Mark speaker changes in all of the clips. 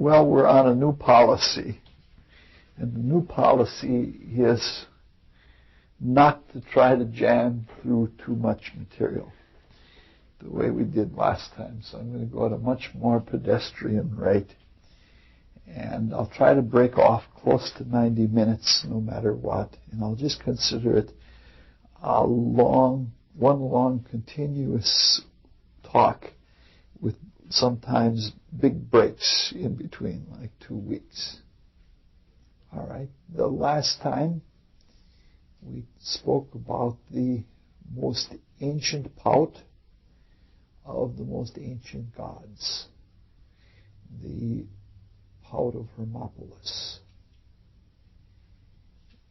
Speaker 1: Well, we're on a new policy, and the new policy is not to try to jam through too much material the way we did last time. So I'm going to go at a much more pedestrian rate, and I'll try to break off close to 90 minutes no matter what, and I'll just consider it a one long continuous talk with sometimes big breaks in between, like 2 weeks. All right. The last time we spoke about the most ancient pout of the most ancient gods, the pout of Hermopolis.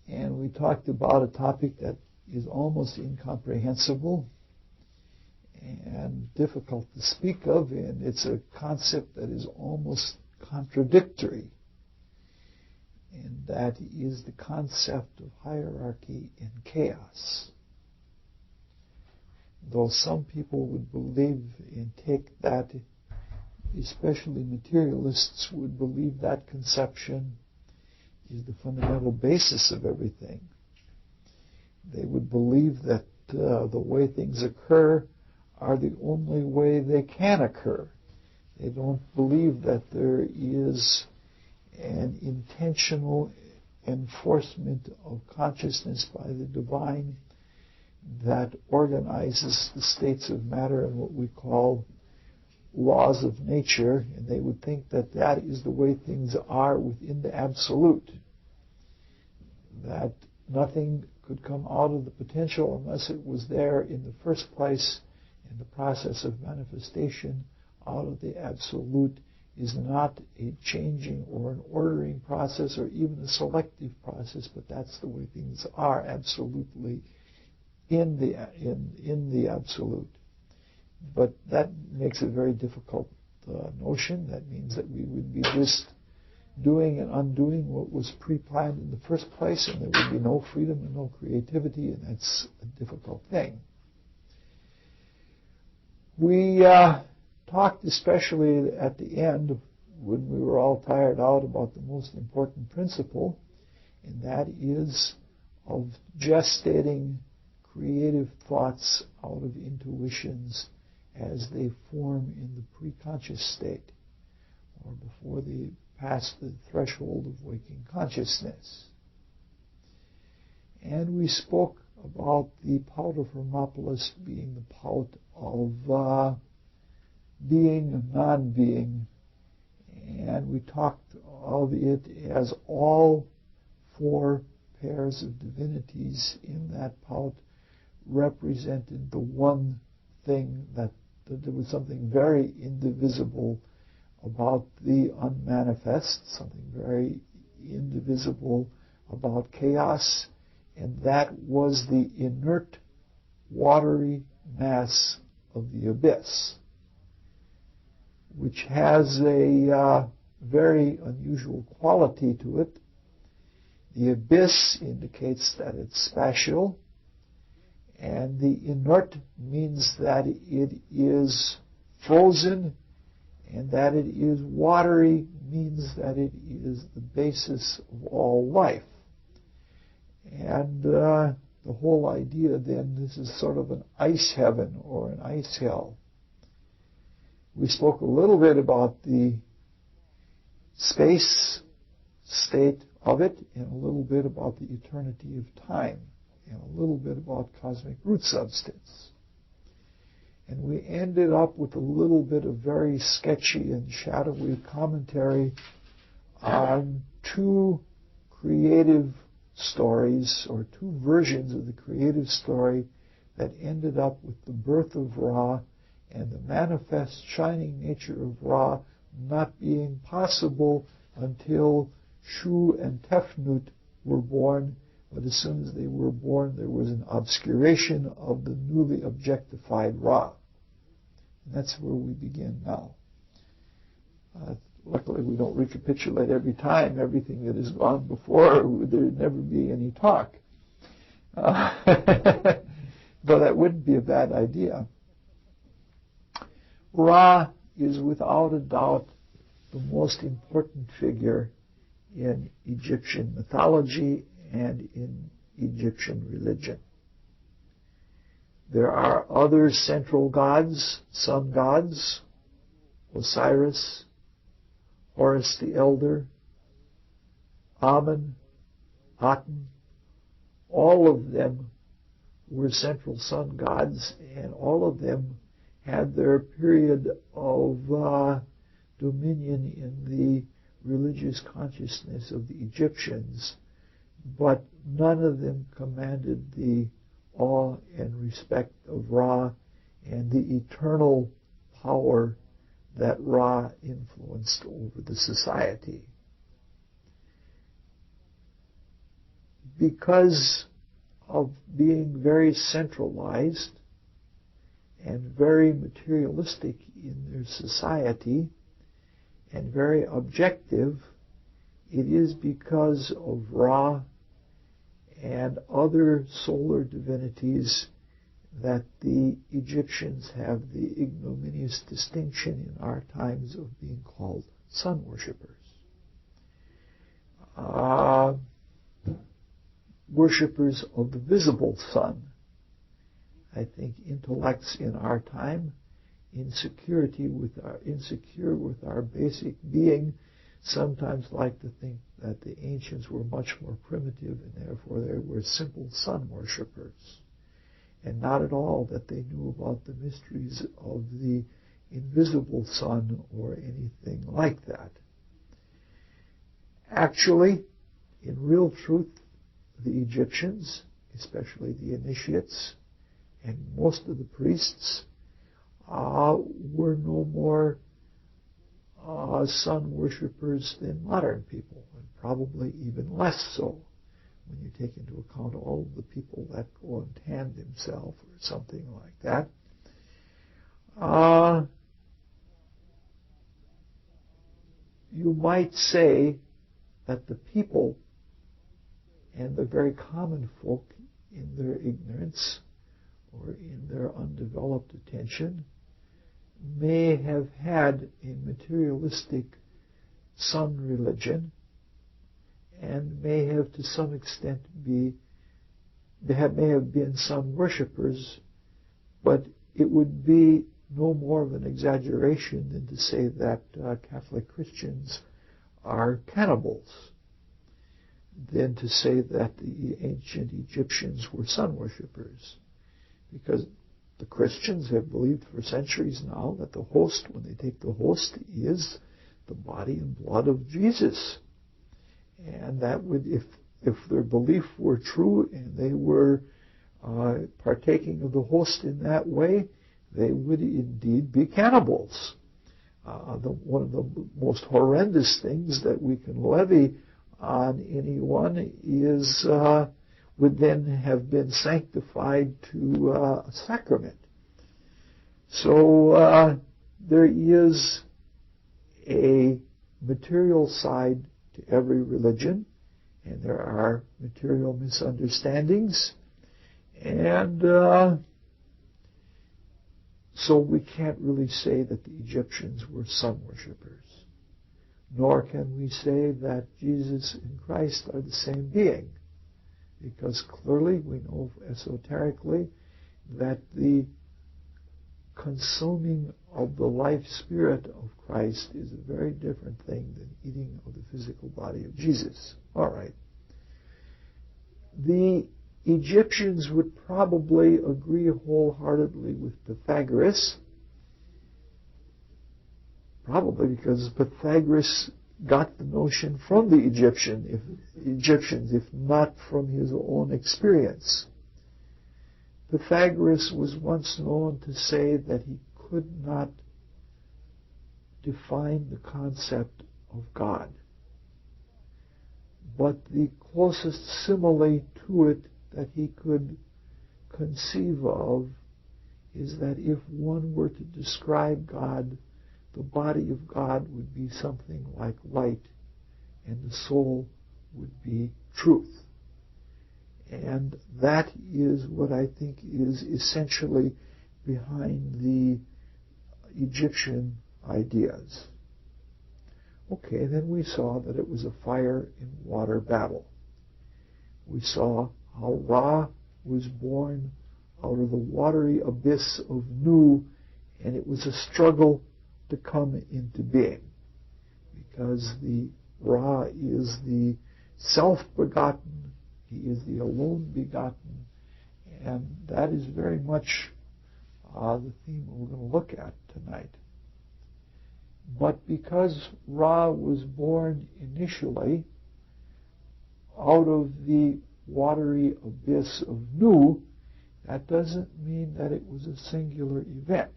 Speaker 1: And we talked about a topic that is almost incomprehensible and difficult to speak of, and it's a concept that is almost contradictory, and that is the concept of hierarchy and chaos. Though some people would believe and take that, especially materialists would believe that conception is the fundamental basis of everything. They would believe that the way things occur are the only way they can occur. They don't believe that there is an intentional enforcement of consciousness by the divine that organizes the states of matter and what we call laws of nature, and they would think that that is the way things are within the absolute, that nothing could come out of the potential unless it was there in the first place, and the process of manifestation out of the absolute is not a changing or an ordering process or even a selective process, but that's the way things are absolutely in the absolute. But that makes a very difficult notion. That means that we would be just doing and undoing what was pre-planned in the first place, and there would be no freedom and no creativity, and that's a difficult thing. We talked especially at the end, when we were all tired out, about the most important principle, and that is of gestating creative thoughts out of intuitions as they form in the pre-conscious state, or before they pass the threshold of waking consciousness. And we spoke about the pout of Hermopolis being the pout of being and non-being, and we talked of it as all 4 pairs of divinities in that pout represented the one thing, that there was something very indivisible about the unmanifest, something very indivisible about chaos, and that was the inert, watery mass of the abyss, which has a very unusual quality to it. The abyss indicates that it's spatial, and the inert means that it is frozen, and that it is watery means that it is the basis of all life. And the whole idea then, this is sort of an ice heaven or an ice hell. We spoke a little bit about the space state of it, and a little bit about the eternity of time, and a little bit about cosmic root substance. And we ended up with a little bit of very sketchy and shadowy commentary on 2 creative stories, or 2 versions of the creative story, that ended up with the birth of Ra and the manifest shining nature of Ra not being possible until Shu and Tefnut were born. But as soon as they were born, there was an obscuration of the newly objectified Ra. And that's where we begin now. Luckily, we don't recapitulate every time everything that has gone before. There'd never be any talk. Though that wouldn't be a bad idea. Ra is without a doubt the most important figure in Egyptian mythology and in Egyptian religion. There are other central gods, sun gods, Osiris, Horus the Elder, Amun, Aten. All of them were central sun gods, and all of them had their period of dominion in the religious consciousness of the Egyptians, but none of them commanded the awe and respect of Ra and the eternal power that Ra influenced over the society. Because of being very centralized and very materialistic in their society and very objective, it is because of Ra and other solar divinities that the Egyptians have the ignominious distinction in our times of being called sun worshippers. Worshippers of the visible sun. I think intellects in our time, insecure with our basic being, sometimes like to think that the ancients were much more primitive and therefore they were simple sun worshippers, and not at all that they knew about the mysteries of the invisible sun or anything like that. Actually, in real truth, the Egyptians, especially the initiates and most of the priests, were no more sun worshippers than modern people, and probably even less so when you take into account all of the people that go and tan themselves or something like that. You might say that the people and the very common folk, in their ignorance or in their undeveloped attention, may have had a materialistic sun religion and may have to some extent may have been sun worshippers, but it would be no more of an exaggeration than to say that Catholic Christians are cannibals, than to say that the ancient Egyptians were sun worshippers, because the Christians have believed for centuries now that the host, when they take the host, is the body and blood of Jesus. And that would, if their belief were true and they were partaking of the host in that way, they would indeed be cannibals. One of the most horrendous things that we can levy on anyone is would then have been sanctified to a sacrament. So there is a material side to every religion, and there are material misunderstandings, and so we can't really say that the Egyptians were sun worshippers, nor can we say that Jesus and Christ are the same being, because clearly we know esoterically that the consuming of the life spirit of Christ is a very different thing than eating of the physical body of Jesus. All right. The Egyptians would probably agree wholeheartedly with Pythagoras, probably because Pythagoras got the notion from the Egyptians, if not from his own experience. Pythagoras was once known to say that he could not define the concept of God, but the closest simile to it that he could conceive of is that if one were to describe God, the body of God would be something like light, and the soul would be truth. And that is what I think is essentially behind the Egyptian ideas. Okay, then we saw that it was a fire and water battle. We saw how Ra was born out of the watery abyss of Nu, and it was a struggle to come into being, because the Ra is the self-begotten, he is the alone begotten, and that is very much the theme we're going to look at tonight. But because Ra was born initially out of the watery abyss of Nu, that doesn't mean that it was a singular event.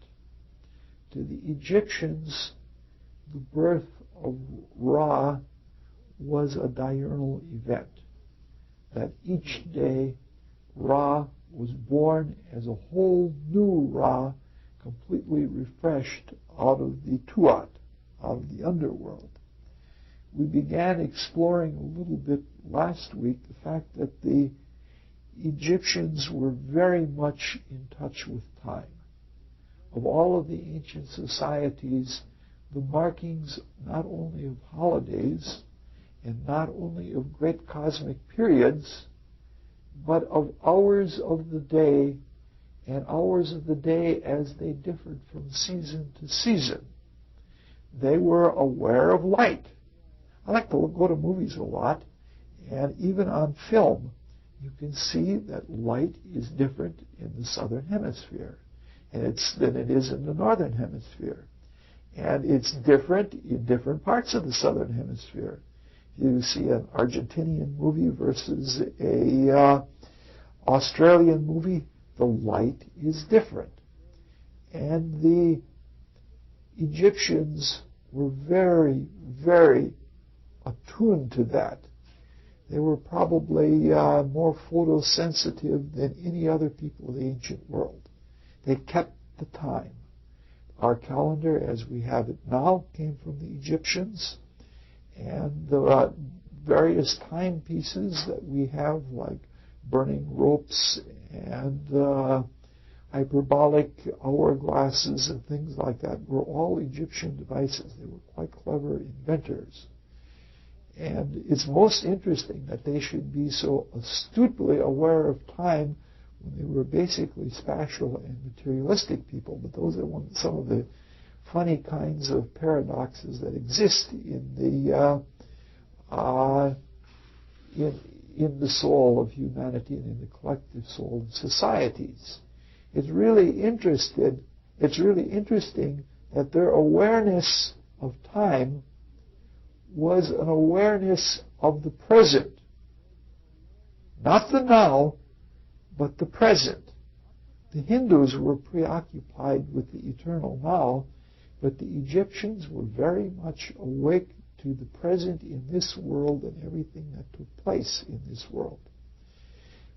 Speaker 1: To the Egyptians, the birth of Ra was a diurnal event. That each day Ra was born as a whole new Ra, completely refreshed out of the Tuat, out of the underworld. We began exploring a little bit last week the fact that the Egyptians were very much in touch with time. Of all of the ancient societies, the markings not only of holidays and not only of great cosmic periods, but of hours of the day, and hours of the day as they differed from season to season. They were aware of light. I like to go to movies a lot, and even on film, you can see that light is different in the southern hemisphere than it is in the northern hemisphere. And it's different in different parts of the southern hemisphere. You see an Argentinian movie versus a Australian movie, the light is different. And the Egyptians were very, very attuned to that. They were probably more photosensitive than any other people of the ancient world. They kept the time. Our calendar, as we have it now, came from the Egyptians. And the various timepieces that we have, like burning ropes and hyperbolic hourglasses and things like that, were all Egyptian devices. They were quite clever inventors. And it's most interesting that they should be so astutely aware of time when they were basically spatial and materialistic people. But those are some of the funny kinds of paradoxes that exist in the soul of humanity and in the collective soul of societies. It's really interesting that their awareness of time was an awareness of the present. Not the now, but the present. The Hindus were preoccupied with the eternal now, but the Egyptians were very much awake to the present in this world and everything that took place in this world.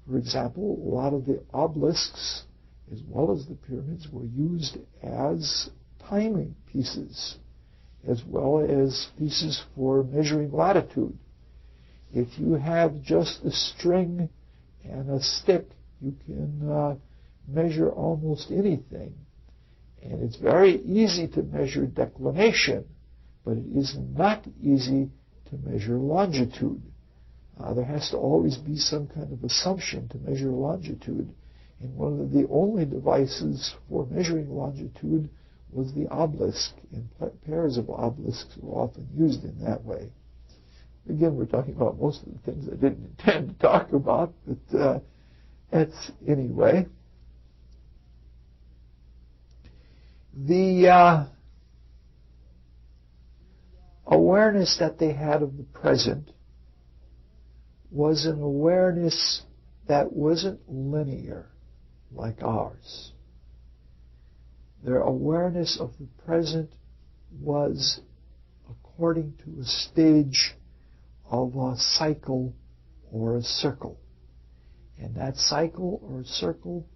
Speaker 1: For example, a lot of the obelisks, as well as the pyramids, were used as timing pieces, as well as pieces for measuring latitude. If you have just a string and a stick, you can measure almost anything. And it's very easy to measure declination, but it is not easy to measure longitude. There has to always be some kind of assumption to measure longitude. And one of the only devices for measuring longitude was the obelisk, and pairs of obelisks were often used in that way. Again, we're talking about most of the things I didn't intend to talk about, but that's anyway. The awareness that they had of the present was an awareness that wasn't linear like ours. Their awareness of the present was according to a stage of a cycle or a circle. And that cycle or circle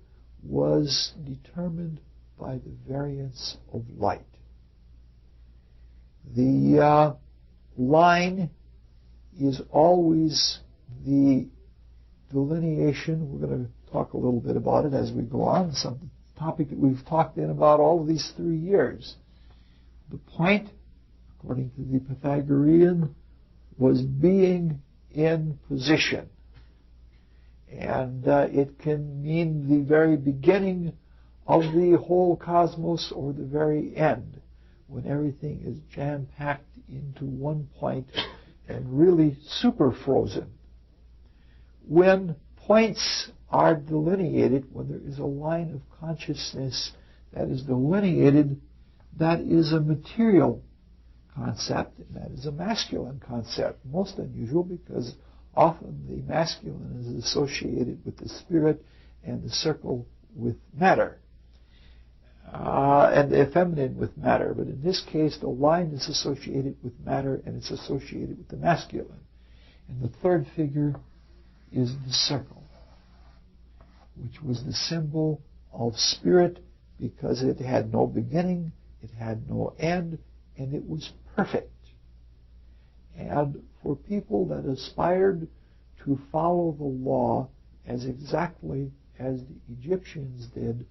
Speaker 1: was determined by the variance of light. The line is always the delineation. We're going to talk a little bit about it as we go on. Some topic that we've talked in about all of these 3 years. The point, according to the Pythagorean, was being in position. And it can mean the very beginning of the whole cosmos or the very end, when everything is jam-packed into one point and really super frozen. When points are delineated, when there is a line of consciousness that is delineated, that is a material concept, and that is a masculine concept. Most unusual because often the masculine is associated with the spirit and the circle with matter, and the feminine with matter. But in this case, the line is associated with matter and it's associated with the masculine. And the third figure is the circle, which was the symbol of spirit because it had no beginning, it had no end, and it was perfect. And for people that aspired to follow the law as exactly as the Egyptians did,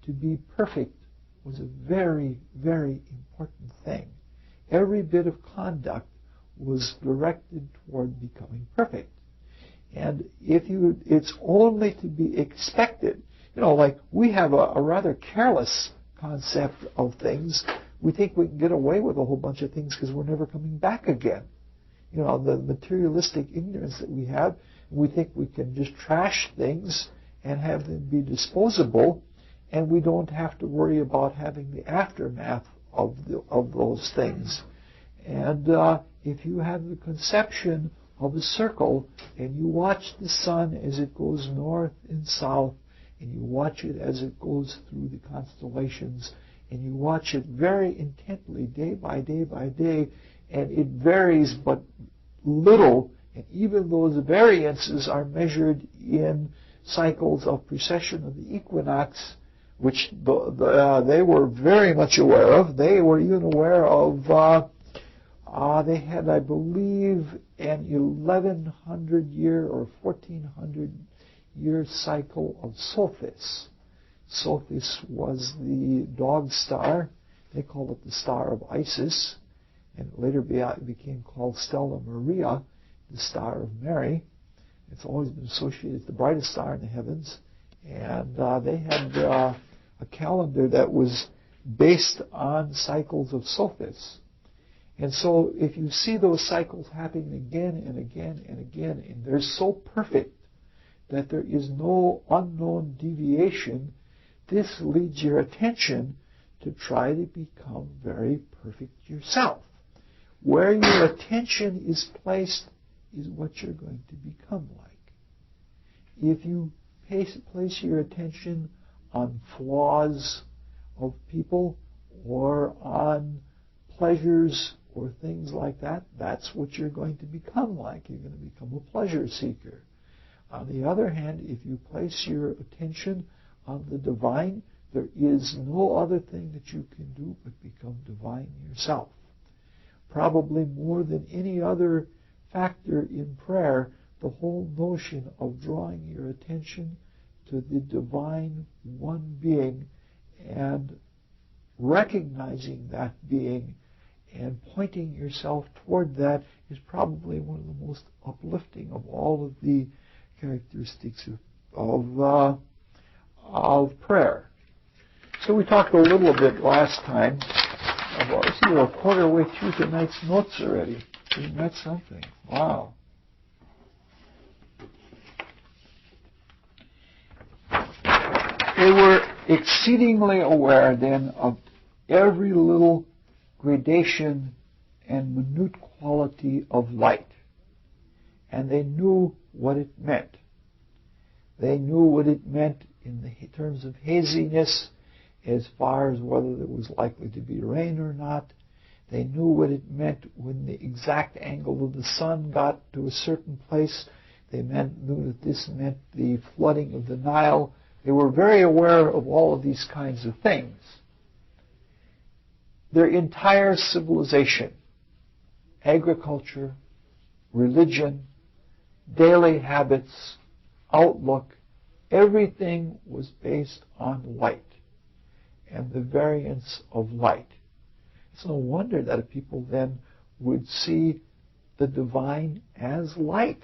Speaker 1: to be perfect was a very, very important thing. Every bit of conduct was directed toward becoming perfect. And it's only to be expected. Like we have a rather careless concept of things. We think we can get away with a whole bunch of things because we're never coming back again. The materialistic ignorance that we have, we think we can just trash things and have them be disposable, and we don't have to worry about having the aftermath of those things. And if you have the conception of a circle, and you watch the sun as it goes north and south, and you watch it as it goes through the constellations, and you watch it very intently day by day by day, and it varies but little, and even those variances are measured in cycles of precession of the equinox, which they were very much aware of. They were even aware of, they had, I believe, an 1100-year or 1400-year cycle of Sothis. Sothis was the dog star. They called it the star of Isis, and it later became called Stella Maria, the star of Mary. It's always been associated as the brightest star in the heavens. And they had a calendar that was based on cycles of Sothis. And so if you see those cycles happening again and again and again, and they're so perfect that there is no unknown deviation, this leads your attention to try to become very perfect yourself. Where your attention is placed is what you're going to become like. If you place your attention on flaws of people or on pleasures or things like that, that's what you're going to become like. You're going to become a pleasure seeker. On the other hand, if you place your attention on the divine, there is no other thing that you can do but become divine yourself. Probably more than any other factor in prayer, the whole notion of drawing your attention to the divine one being and recognizing that being and pointing yourself toward that is probably one of the most uplifting of all of the characteristics of prayer. So we talked a little bit last time about, I see we're a quarter way through tonight's notes already. Isn't that something? Wow. They were exceedingly aware then of every little gradation and minute quality of light. And they knew what it meant. They knew what it meant in the terms of haziness, as far as whether there was likely to be rain or not. They knew what it meant when the exact angle of the sun got to a certain place. They knew that this meant the flooding of the Nile. They were very aware of all of these kinds of things. Their entire civilization, agriculture, religion, daily habits, outlook, everything was based on light and the variance of light. It's no wonder that people then would see the divine as light,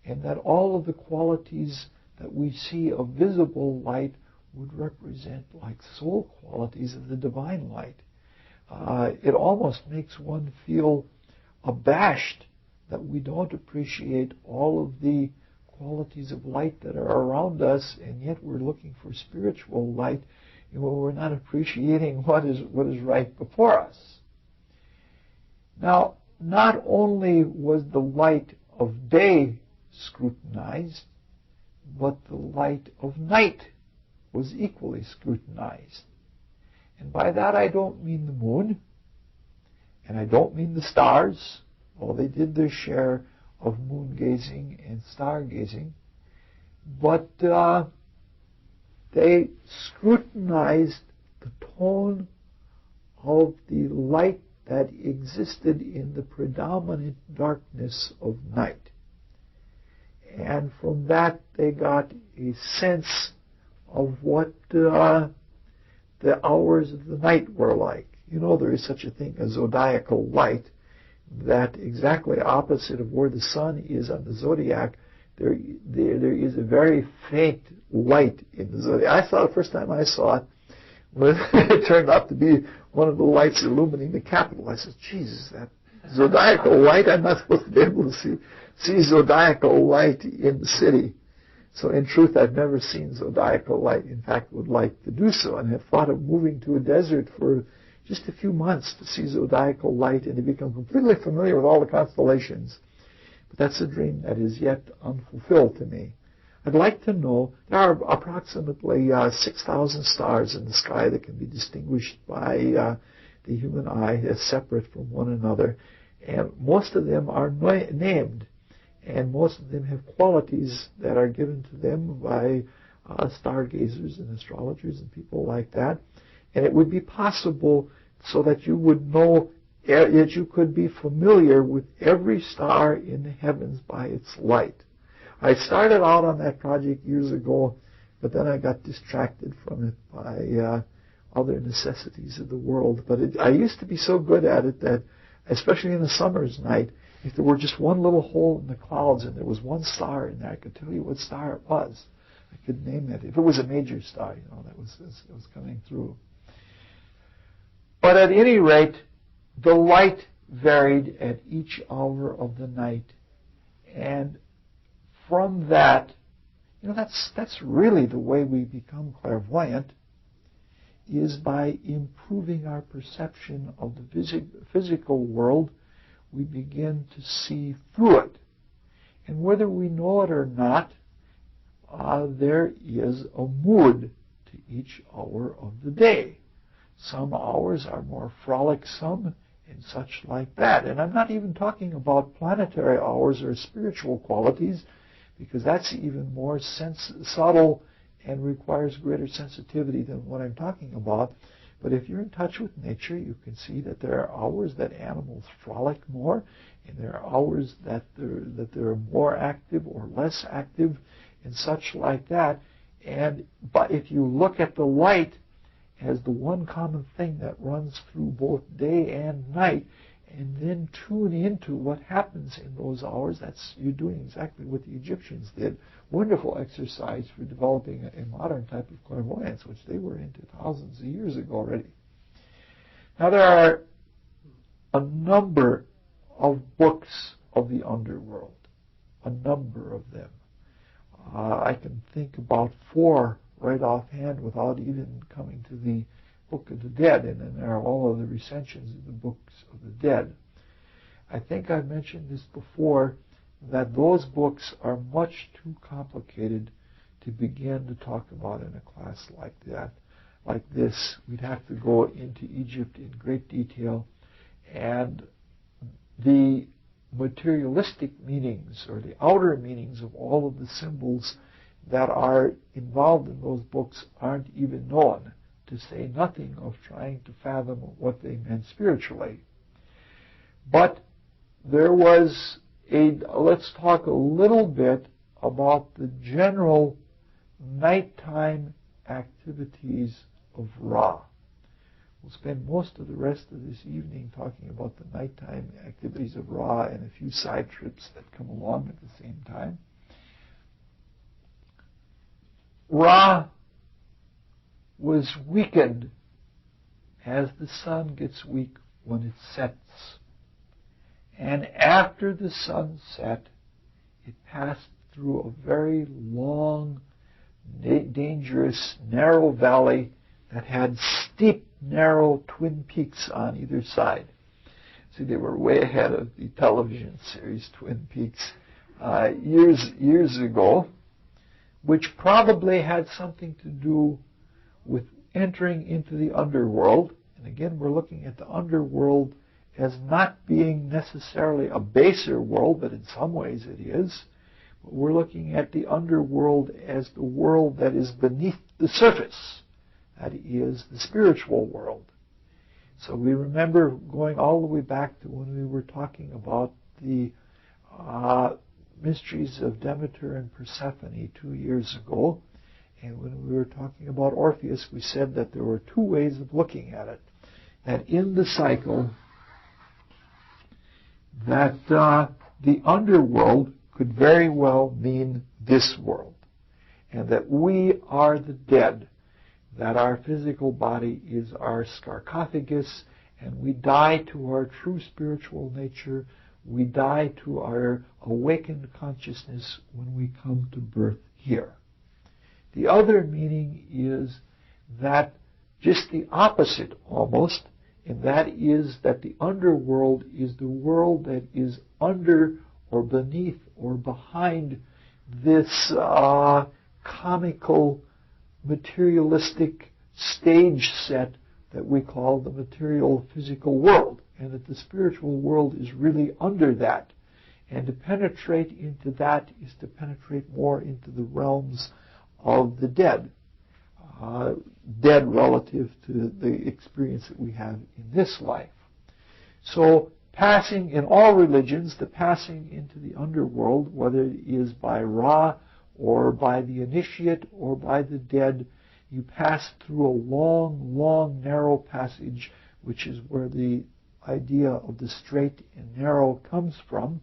Speaker 1: and that all of the qualities that we see of visible light would represent like soul qualities of the divine light. It almost makes one feel abashed that we don't appreciate all of the qualities of light that are around us, and yet we're looking for spiritual light, and we're not appreciating what is right before us. Now, not only was the light of day scrutinized, but the light of night was equally scrutinized. And by that I don't mean the moon, and I don't mean the stars, although they did their share of moon gazing and star gazing, but they scrutinized the tone of the light that existed in the predominant darkness of night. And from that they got a sense of what the hours of the night were like. You know, there is such a thing as zodiacal light, that exactly opposite of where the sun is on the zodiac, there is a very faint light in the zodiac. I saw it the first time I saw it, when it turned out to be one of the lights illuminating the Capitol. I said, Jesus, that zodiacal light, I'm not supposed to be able to see zodiacal light in the city. So in truth, I've never seen zodiacal light. In fact, would like to do so, and have thought of moving to a desert for just a few months to see zodiacal light and to become completely familiar with all the constellations. But that's a dream that is yet unfulfilled to me. I'd like to know, there are approximately 6,000 stars in the sky that can be distinguished by the human eye as separate from one another. And most of them are named. And most of them have qualities that are given to them by stargazers and astrologers and people like that. And it would be possible so that you would know, that you could be familiar with every star in the heavens by its light. I started out on that project years ago, but then I got distracted from it by other necessities of the world. But I used to be so good at it that, especially in the summer's night, if there were just one little hole in the clouds and there was one star in there, I could tell you what star it was. I could name it. If it was a major star, that was coming through. But at any rate, the light varied at each hour of the night. And from that, that's really the way we become clairvoyant, is by improving our perception of the physical world. We begin to see through it. And whether we know it or not, there is a mood to each hour of the day. Some hours are more frolicsome and such like that. And I'm not even talking about planetary hours or spiritual qualities, because that's even more subtle and requires greater sensitivity than what I'm talking about. But if you're in touch with nature, you can see that there are hours that animals frolic more, and there are hours that they're more active or less active, and such like that. But if you look at the light as the one common thing that runs through both day and night, and then tune into what happens in those hours, you're doing exactly what the Egyptians did. Wonderful exercise for developing a modern type of clairvoyance, which they were into thousands of years ago already. Now, there are a number of books of the underworld, a number of them. I can think about 4 right offhand without even coming to the Book of the Dead, and then there are all of the recensions of the books of the dead. I think I've mentioned this before, that those books are much too complicated to begin to talk about in a class like that. Like this, we'd have to go into Egypt in great detail, and the materialistic meanings or the outer meanings of all of the symbols that are involved in those books aren't even known, to say nothing of trying to fathom what they meant spiritually. But there was let's talk a little bit about the general nighttime activities of Ra. We'll spend most of the rest of this evening talking about the nighttime activities of Ra and a few side trips that come along at the same time. Ra was weakened as the sun gets weak when it sets. And after the sun set, it passed through a very long, dangerous, narrow valley that had steep, narrow twin peaks on either side. See, they were way ahead of the television series Twin Peaks years ago, which probably had something to do with entering into the underworld. And again, we're looking at the underworld as not being necessarily a baser world, but in some ways it is. But we're looking at the underworld as the world that is beneath the surface. That is the spiritual world. So we remember going all the way back to when we were talking about the mysteries of Demeter and Persephone 2 years ago. And when we were talking about Orpheus, we said that there were two ways of looking at it. That in the cycle, that the underworld could very well mean this world. And that we are the dead. That our physical body is our sarcophagus, and we die to our true spiritual nature. We die to our awakened consciousness when we come to birth here. The other meaning is that just the opposite almost, and that is that the underworld is the world that is under or beneath or behind this comical, materialistic stage set that we call the material physical world, and that the spiritual world is really under that. And to penetrate into that is to penetrate more into the realms of the dead. Dead relative to the experience that we have in this life. So passing in all religions, the passing into the underworld, whether it is by Ra or by the initiate or by the dead, you pass through a long, long, narrow passage, which is where the idea of the straight and narrow comes from.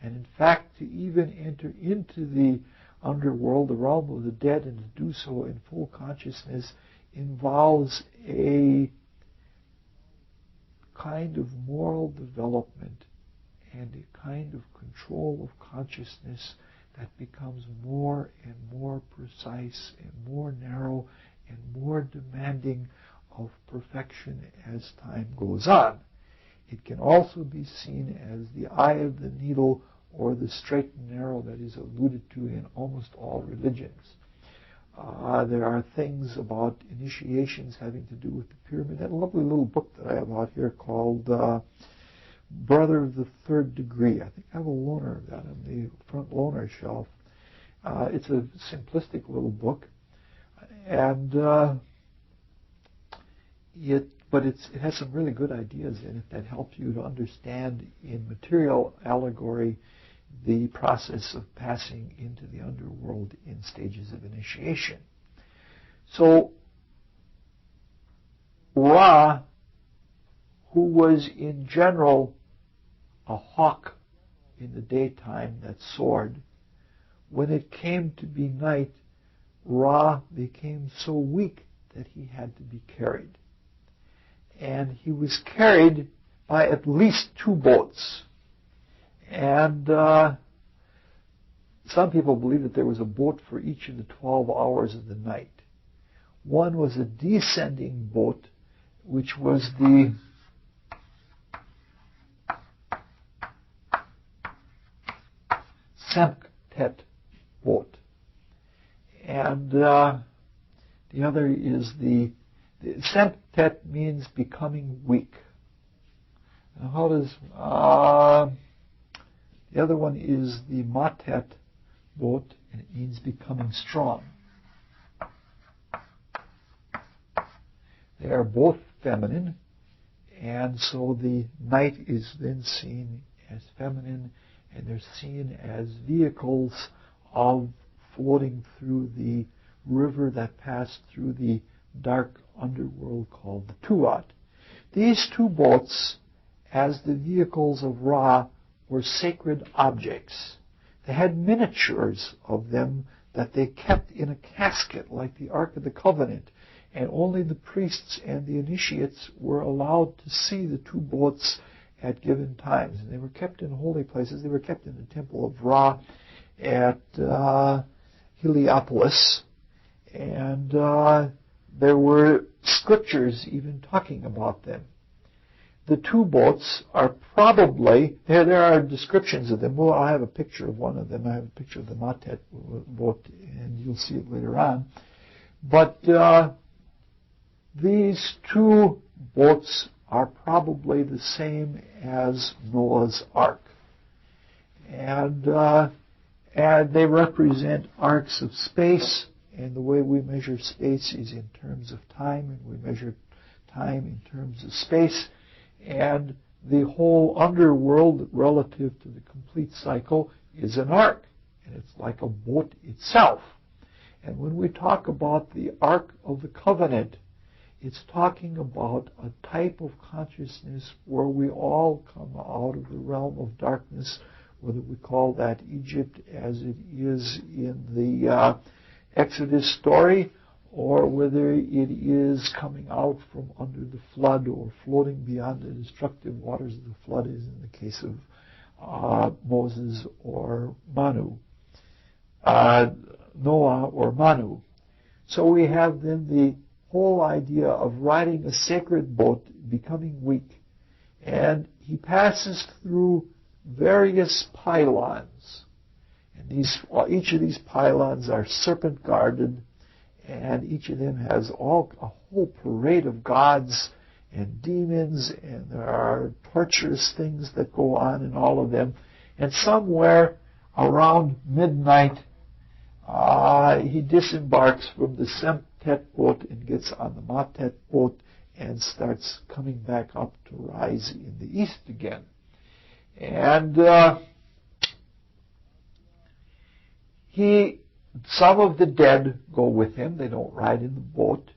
Speaker 1: And in fact, to even enter into the underworld, the realm of the dead, and to do so in full consciousness involves a kind of moral development and a kind of control of consciousness that becomes more and more precise and more narrow and more demanding of perfection as time goes on. It can also be seen as the eye of the needle or the straight and narrow that is alluded to in almost all religions. There are things about initiations having to do with the pyramid. That lovely little book that I have out here called Brother of the Third Degree. I think I have a loaner of that on the front loaner shelf. It's a simplistic little book, and it has some really good ideas in it that help you to understand in material allegory the process of passing into the underworld in stages of initiation. So Ra, who was in general a hawk in the daytime that soared, when it came to be night, Ra became so weak that he had to be carried. And he was carried by at least 2 boats. And some people believe that there was a boat for each of the 12 hours of the night. One was a descending boat, which was the Semptet boat. And the other is the Semptet means becoming weak. Now how does the other one is the Matet boat, and it means becoming strong. They are both feminine, and so the night is then seen as feminine, and they're seen as vehicles of floating through the river that passed through the dark underworld called the Tuat. These two boats, as the vehicles of Ra, were sacred objects. They had miniatures of them that they kept in a casket like the Ark of the Covenant, and only the priests and the initiates were allowed to see the two boats at given times. And they were kept in holy places. They were kept in the temple of Ra at Heliopolis, and there were scriptures even talking about them. The two boats are probably, there are descriptions of them. Well, I have a picture of one of them. I have a picture of the Matet boat, and you'll see it later on. But these two boats are probably the same as Noah's Ark. And they represent arcs of space, and the way we measure space is in terms of time, and we measure time in terms of space. And the whole underworld relative to the complete cycle is an ark, and it's like a boat itself. And when we talk about the Ark of the Covenant, it's talking about a type of consciousness where we all come out of the realm of darkness, whether we call that Egypt as it is in the Exodus story, or whether it is coming out from under the flood or floating beyond the destructive waters of the flood, as in the case of Moses or Manu, Noah or Manu. So we have then the whole idea of riding a sacred boat, becoming weak, and he passes through various pylons, and each of these pylons are serpent guarded, and each of them has a whole parade of gods and demons, and there are torturous things that go on in all of them. And somewhere around midnight, he disembarks from the Semtet boat and gets on the Matet boat and starts coming back up to rise in the east again. And some of the dead go with him. They don't ride in the boat.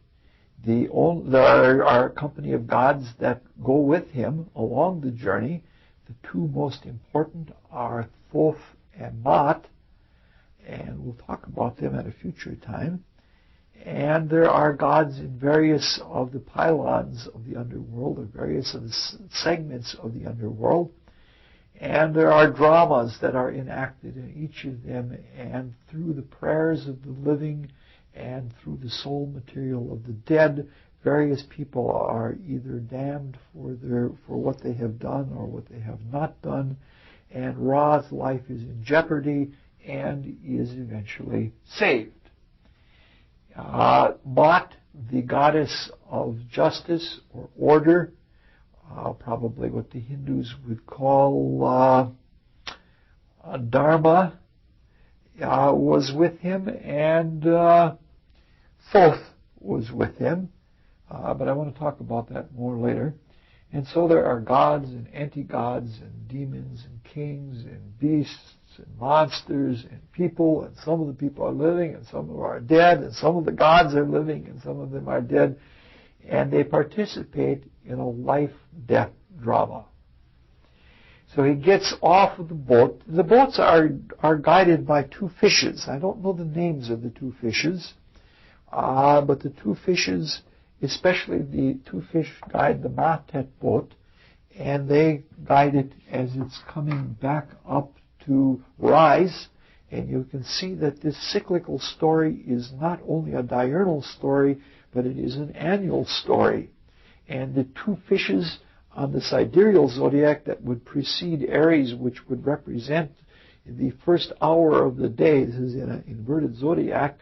Speaker 1: There are a company of gods that go with him along the journey. The two most important are Thoth and Mat, and we'll talk about them at a future time. And there are gods in various of the pylons of the underworld, or various of the segments of the underworld. And there are dramas that are enacted in each of them, and through the prayers of the living and through the soul material of the dead, various people are either damned for what they have done or what they have not done, and Ra's life is in jeopardy and is eventually saved. Mat, the goddess of justice or order, probably what the Hindus would call Dharma, was with him, and Thoth was with him, but I want to talk about that more later. And so there are gods and anti-gods and demons and kings and beasts and monsters and people, and some of the people are living and some of them are dead, and some of the gods are living and some of them are dead, and they participate in a life-death drama. So he gets off of the boat. The boats are guided by two fishes. I don't know the names of the two fishes, but the two fishes, especially the two fish, guide the Matet boat, and they guide it as it's coming back up to rise. And you can see that this cyclical story is not only a diurnal story, but it is an annual story. And the two fishes on the sidereal zodiac that would precede Aries, which would represent the first hour of the day, this is in an inverted zodiac,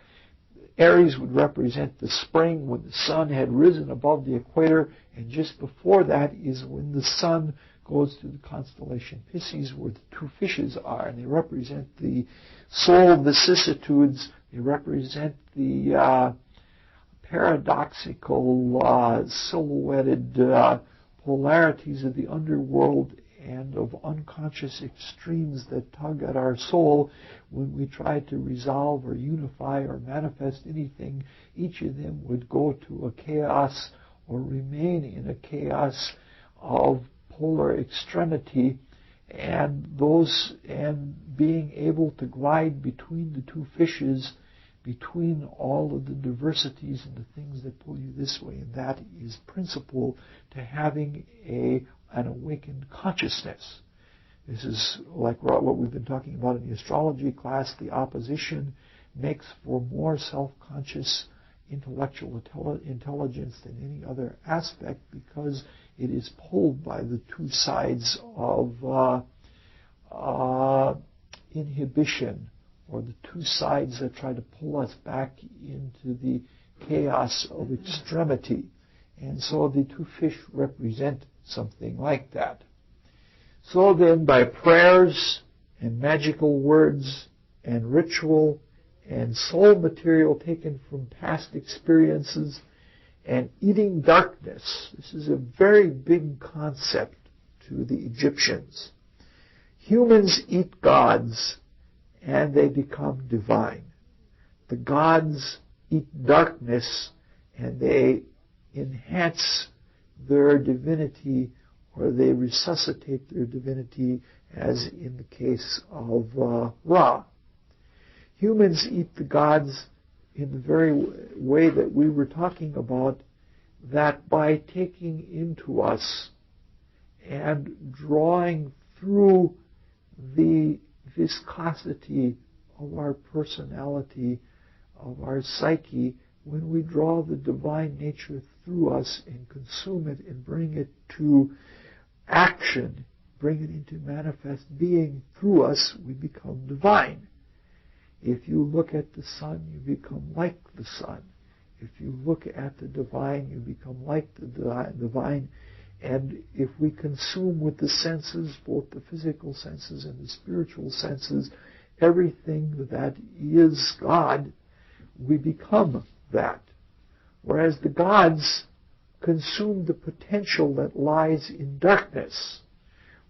Speaker 1: Aries would represent the spring when the sun had risen above the equator, and just before that is when the sun goes to the constellation Pisces, where the two fishes are, and they represent the soul vicissitudes, they represent the paradoxical, silhouetted polarities of the underworld and of unconscious extremes that tug at our soul when we try to resolve or unify or manifest anything. Each of them would go to a chaos or remain in a chaos of polar extremity, and being able to glide between the two fishes, between all of the diversities and the things that pull you this way and that, is principal to having an awakened consciousness. This is like what we've been talking about in the astrology class. The opposition makes for more self-conscious intellectual intelligence than any other aspect, because it is pulled by the two sides of inhibition, or the two sides that try to pull us back into the chaos of extremity. And so the two fish represent something like that. So then, by prayers and magical words and ritual and soul material taken from past experiences and eating darkness, this is a very big concept to the Egyptians. Humans eat gods and they become divine. The gods eat darkness and they enhance their divinity, or they resuscitate their divinity, as in the case of Ra. Humans eat the gods in the very way that we were talking about, that by taking into us and drawing through the viscosity of our personality, of our psyche, when we draw the divine nature through us and consume it and bring it to action, bring it into manifest being through us, we become divine. If you look at the sun, you become like the sun. If you look at the divine, you become like the divine. And if we consume with the senses, both the physical senses and the spiritual senses, everything that is God, we become that. Whereas the gods consume the potential that lies in darkness.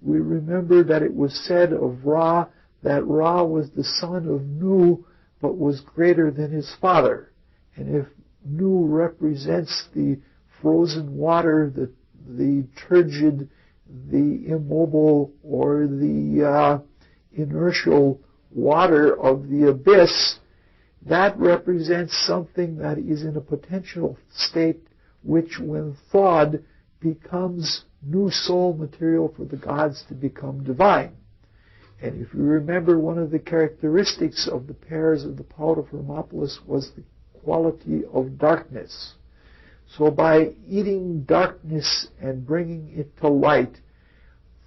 Speaker 1: We remember that it was said of Ra that Ra was the son of Nu, but was greater than his father. And if Nu represents the frozen water, the turgid, the immobile, or the inertial water of the abyss, that represents something that is in a potential state which, when thawed, becomes new soul material for the gods to become divine. And if you remember, one of the characteristics of the pairs of the Pout of Hermopolis was the quality of darkness. So by eating darkness and bringing it to light,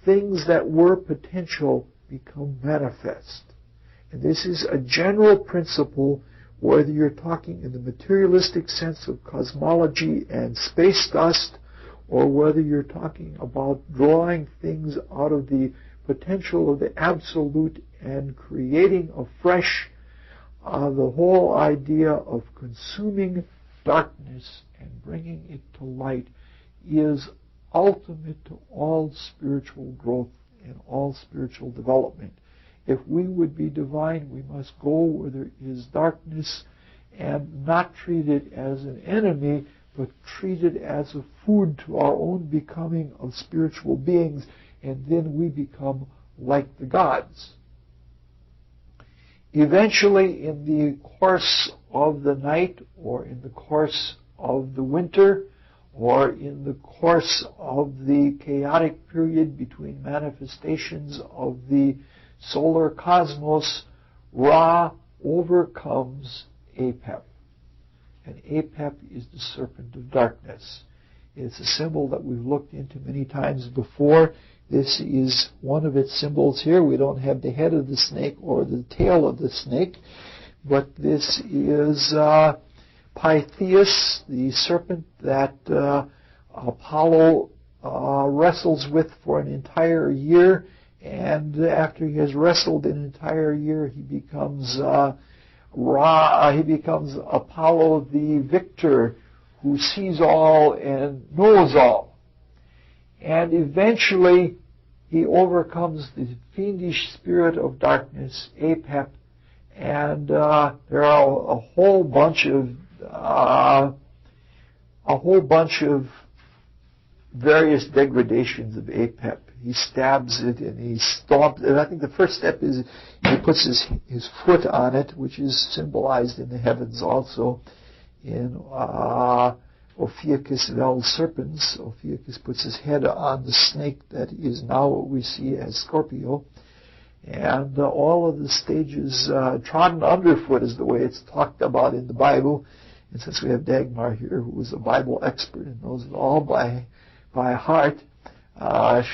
Speaker 1: things that were potential become manifest. And this is a general principle, whether you're talking in the materialistic sense of cosmology and space dust, or whether you're talking about drawing things out of the potential of the absolute and creating afresh. The whole idea of consuming darkness and bringing it to light is ultimate to all spiritual growth and all spiritual development. If we would be divine, we must go where there is darkness and not treat it as an enemy, but treat it as a food to our own becoming of spiritual beings, and then we become like the gods. Eventually, in the course of the night, or in the course of the winter, or in the course of the chaotic period between manifestations of the solar cosmos, Ra overcomes Apep. And Apep is the serpent of darkness. It's a symbol that we've looked into many times before. This is one of its symbols here. We don't have the head of the snake or the tail of the snake, but this is Pythias, the serpent that Apollo wrestles with for an entire year, and after he has wrestled an entire year, he becomes he becomes Apollo the victor, who sees all and knows all. And eventually he overcomes the fiendish spirit of darkness, Apep, and there are a whole bunch of a whole bunch of various degradations of Apep. He stabs it and he stomps. And I think the first step is he puts his foot on it, which is symbolized in the heavens also in Ophiuchus vel serpens. Ophiuchus puts his head on the snake that is now what we see as Scorpio. And all of the stages trodden underfoot is the way it's talked about in the Bible. And since we have Dagmar here, who is a Bible expert and knows it all by heart,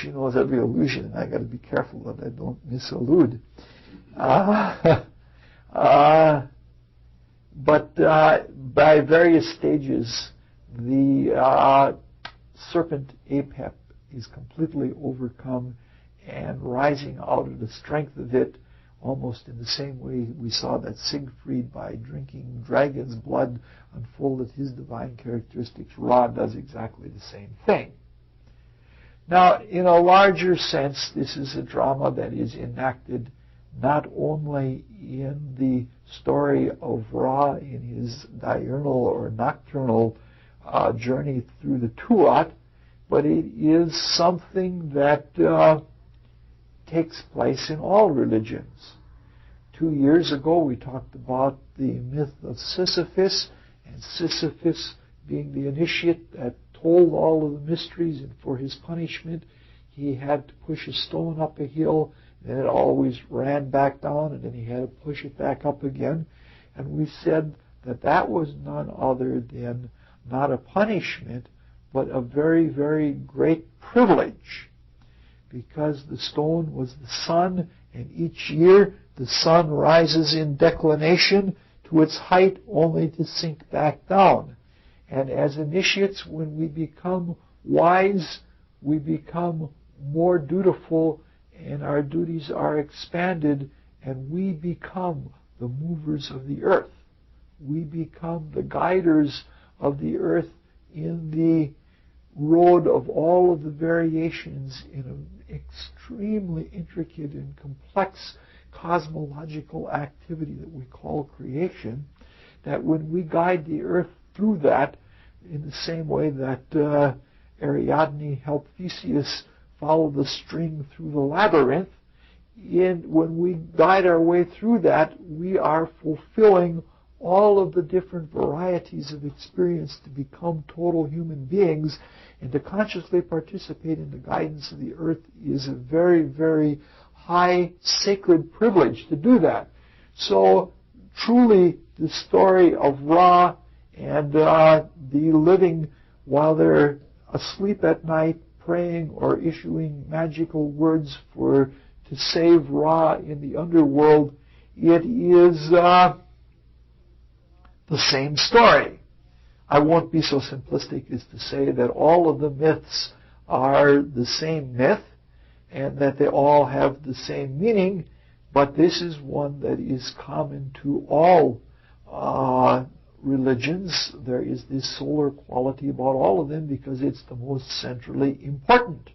Speaker 1: she knows every allusion, and I got to be careful that I don't misallude. But by various stages, the serpent Apep is completely overcome and rising out of the strength of it, almost in the same way we saw that Siegfried, by drinking dragon's blood, unfolded his divine characteristics. Ra does exactly the same thing. Now, in a larger sense, this is a drama that is enacted not only in the story of Ra in his diurnal or nocturnal journey through the Tuat, but it is something that takes place in all religions. 2 years ago, we talked about the myth of Sisyphus, and Sisyphus being the initiate that told all of the mysteries, and for his punishment, he had to push a stone up a hill, and it always ran back down, and then he had to push it back up again. And we said that that was none other than not a punishment, but a very, very great privilege, because the stone was the sun, and each year the sun rises in declination to its height only to sink back down. And as initiates, when we become wise, we become more dutiful, and our duties are expanded, and we become the movers of the earth. We become the guiders of the earth in the road of all of the variations in an extremely intricate and complex cosmological activity that we call creation, that when we guide the earth through that, in the same way that Ariadne helped Theseus follow the string through the labyrinth, when we guide our way through that, we are fulfilling all of the different varieties of experience to become total human beings, and to consciously participate in the guidance of the earth is a very, very high sacred privilege to do that. So truly the story of Ra and the living while they're asleep at night, praying or issuing magical words to save Ra in the underworld, it is the same story. I won't be so simplistic as to say that all of the myths are the same myth and that they all have the same meaning, but this is one that is common to all religions. There is this solar quality about all of them because it's the most centrally important.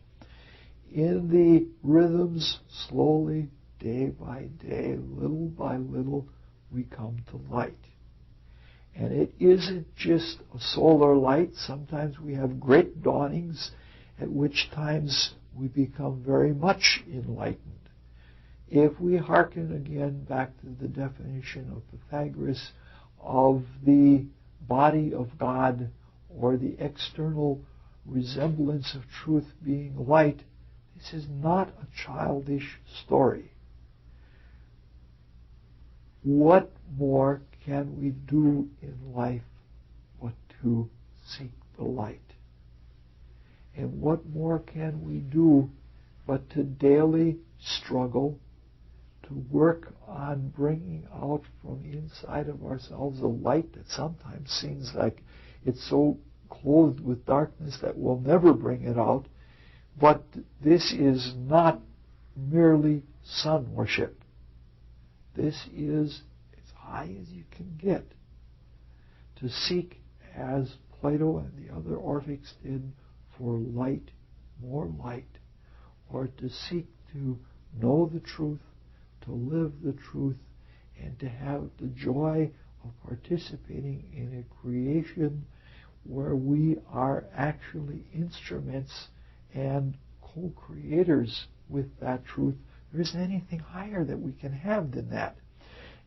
Speaker 1: In the rhythms, slowly, day by day, little by little, we come to light. And it isn't just a solar light. Sometimes we have great dawnings, at which times we become very much enlightened. If we hearken again back to the definition of Pythagoras of the body of God, or the external resemblance of truth being light, this is not a childish story. What more can we do in life but to seek the light? And what more can we do but to daily struggle, to work on bringing out from inside of ourselves a light that sometimes seems like it's so clothed with darkness that we'll never bring it out. But this is not merely sun worship. This is as high as you can get. To seek, as Plato and the other Orphics did, for light, more light, or to seek to know the truth, to live the truth, and to have the joy of participating in a creation where we are actually instruments and co-creators with that truth. There isn't anything higher that we can have than that.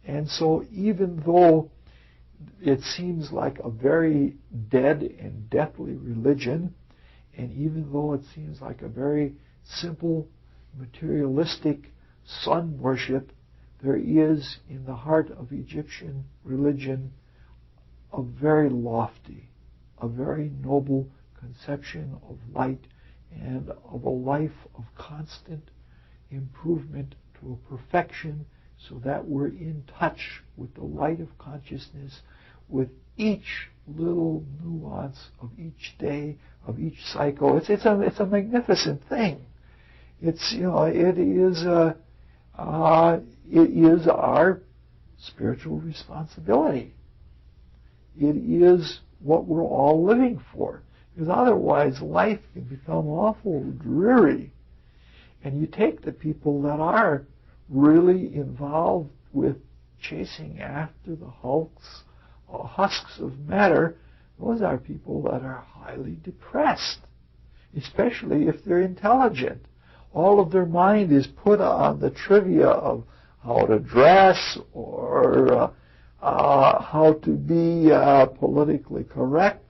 Speaker 1: And so even though it seems like a very dead and deathly religion, and even though it seems like a very simple, materialistic sun worship, there is in the heart of Egyptian religion a very lofty, a very noble conception of light and of a life of constant improvement to a perfection, so that we're in touch with the light of consciousness, with each little nuance of each day, of each cycle. It's a magnificent thing. It is our spiritual responsibility. It is what we're all living for. Because otherwise life can become awful dreary. And you take the people that are really involved with chasing after the husks of matter, those are people that are highly depressed, especially if they're intelligent. All of their mind is put on the trivia of how to dress or how to be politically correct.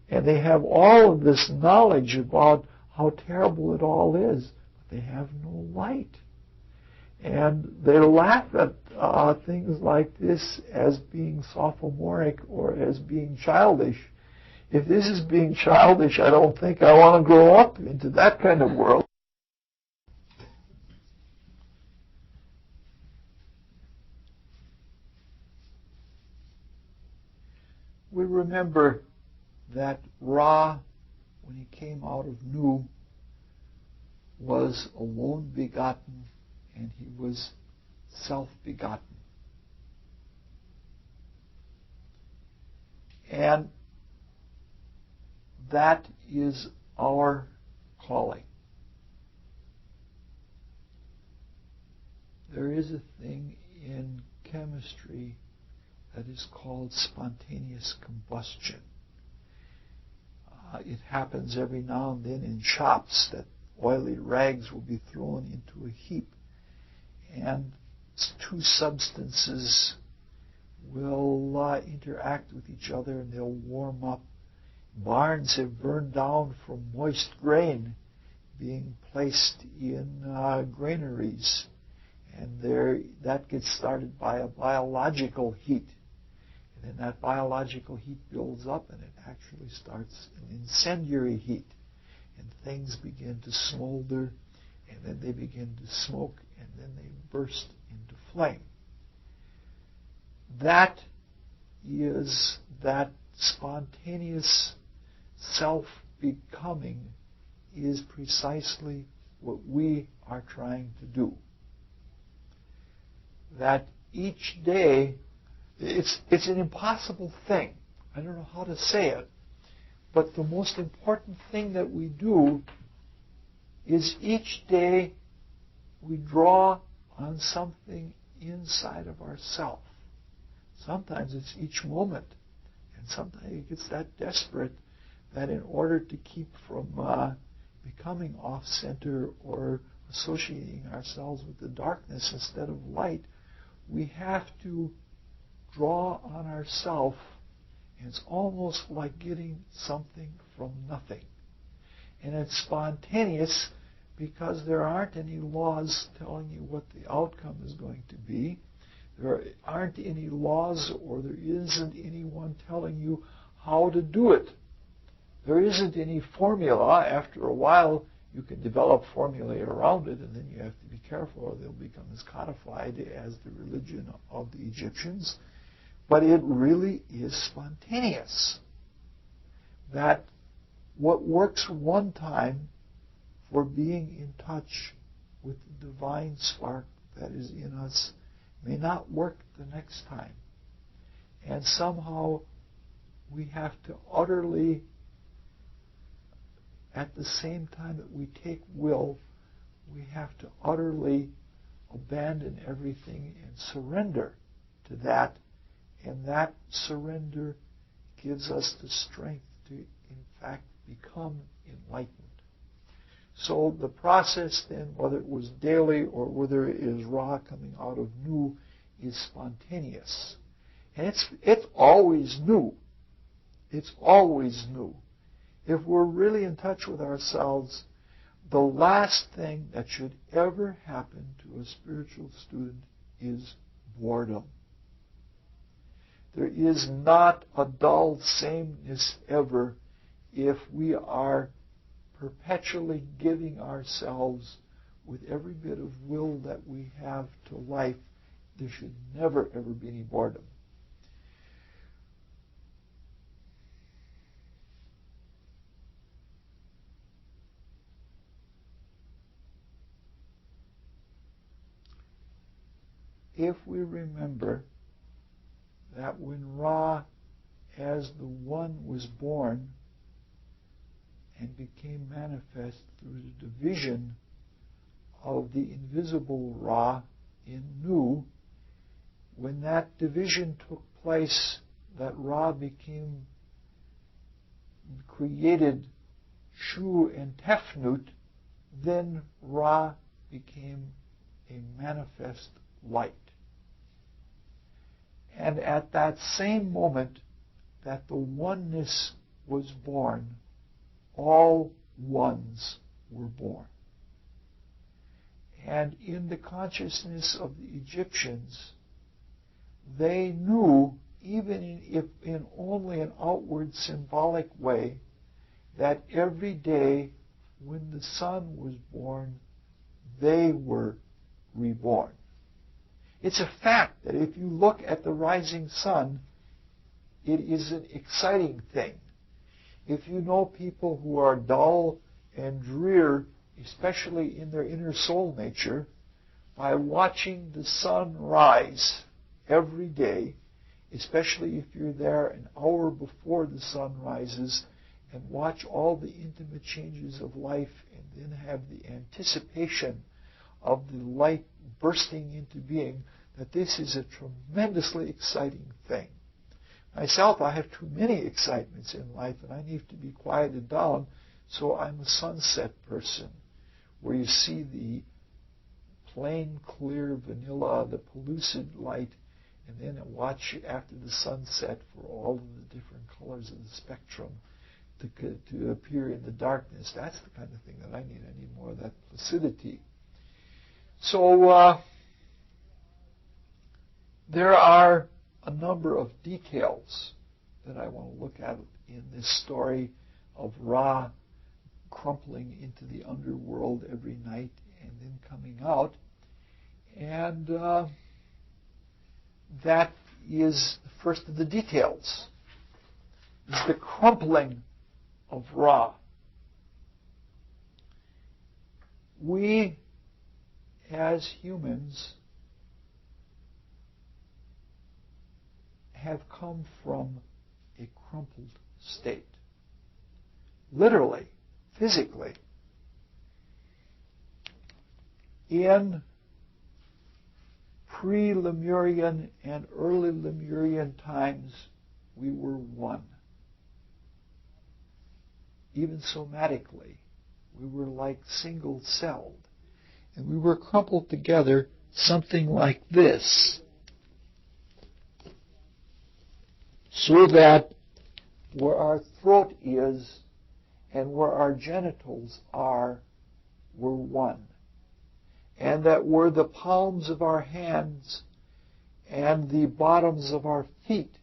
Speaker 1: And they have all of this knowledge about how terrible it all is, but they have no light. And they laugh at things like this as being sophomoric or as being childish. If this is being childish, I don't think I want to grow up into that kind of world. We remember that Ra, when he came out of Nu, was alone begotten, and he was self-begotten. And that is our calling. There is a thing in chemistry that is called spontaneous combustion. It happens every now and then in shops that oily rags will be thrown into a heap, and two substances will interact with each other and they'll warm up. Barns have burned down from moist grain being placed in granaries, and that gets started by a biological heat. And then that biological heat builds up and it actually starts an incendiary heat. And things begin to smolder, and then they begin to smoke, and then they burst into flame. That is that spontaneous self-becoming is precisely what we are trying to do. That each day, it's an impossible thing. I don't know how to say it. But the most important thing that we do is each day we draw on something inside of ourselves. Sometimes it's each moment. And sometimes it gets that desperate that in order to keep from becoming off-center or associating ourselves with the darkness instead of light, we have to draw on ourselves. And it's almost like getting something from nothing. And it's spontaneous because there aren't any laws telling you what the outcome is going to be. There aren't any laws, or there isn't anyone telling you how to do it. There isn't any formula. After a while, you can develop formulae around it, and then you have to be careful or they'll become as codified as the religion of the Egyptians. But it really is spontaneous. That what works one time for being in touch with the divine spark that is in us may not work the next time. And somehow we have to utterly, at the same time that we take will, we have to utterly abandon everything and surrender to that. And that surrender gives us the strength to, in fact, become enlightened. So the process then, whether it was daily or whether it is Ra coming out of Nu, is spontaneous. And it's always new. It's always new. If we're really in touch with ourselves, the last thing that should ever happen to a spiritual student is boredom. There is not a dull sameness ever if we are perpetually giving ourselves with every bit of will that we have to life. There should never, ever be any boredom. If we remember that when Ra, as the One, was born and became manifest through the division of the invisible Ra in Nu, when that division took place, that Ra created Shu and Tefnut, then Ra became a manifest light. And at that same moment that the oneness was born, all ones were born. And in the consciousness of the Egyptians, they knew, even if in only an outward symbolic way, that every day when the sun was born, they were reborn. It's a fact that if you look at the rising sun, it is an exciting thing. If you know people who are dull and drear, especially in their inner soul nature, by watching the sun rise every day, especially if you're there an hour before the sun rises, and watch all the intimate changes of life, and then have the anticipation of the light bursting into being, that this is a tremendously exciting thing. Myself, I have too many excitements in life, and I need to be quieted down, so I'm a sunset person, where you see the plain, clear, vanilla, the pellucid light, and then watch after the sunset for all of the different colors of the spectrum to appear in the darkness. That's the kind of thing that I need. I need more of that placidity. So there are a number of details that I want to look at in this story of Ra crumpling into the underworld every night and then coming out. And that is the first of the details, is the crumpling of Ra. We, as humans, have come from a crumpled state. Literally, physically. In pre-Lemurian and early Lemurian times, we were one. Even somatically, we were like single-celled. And we were crumpled together something like this. So that where our throat is and where our genitals are, we're one. And that where the palms of our hands and the bottoms of our feet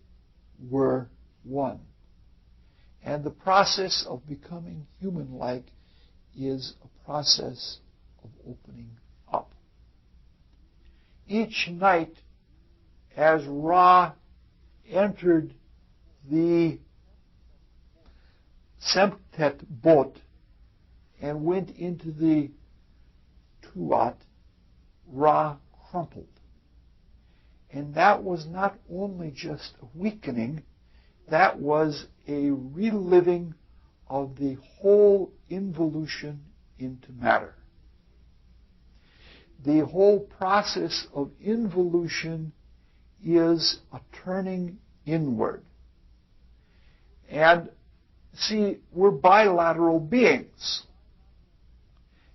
Speaker 1: were one. And the process of becoming human-like is a process of opening up. Each night, as Ra entered the Semtet boat and went into the Tuat, Ra crumpled. And that was not only just a weakening, that was a reliving of the whole involution into matter. The whole process of involution is a turning inward. And See, we're bilateral beings.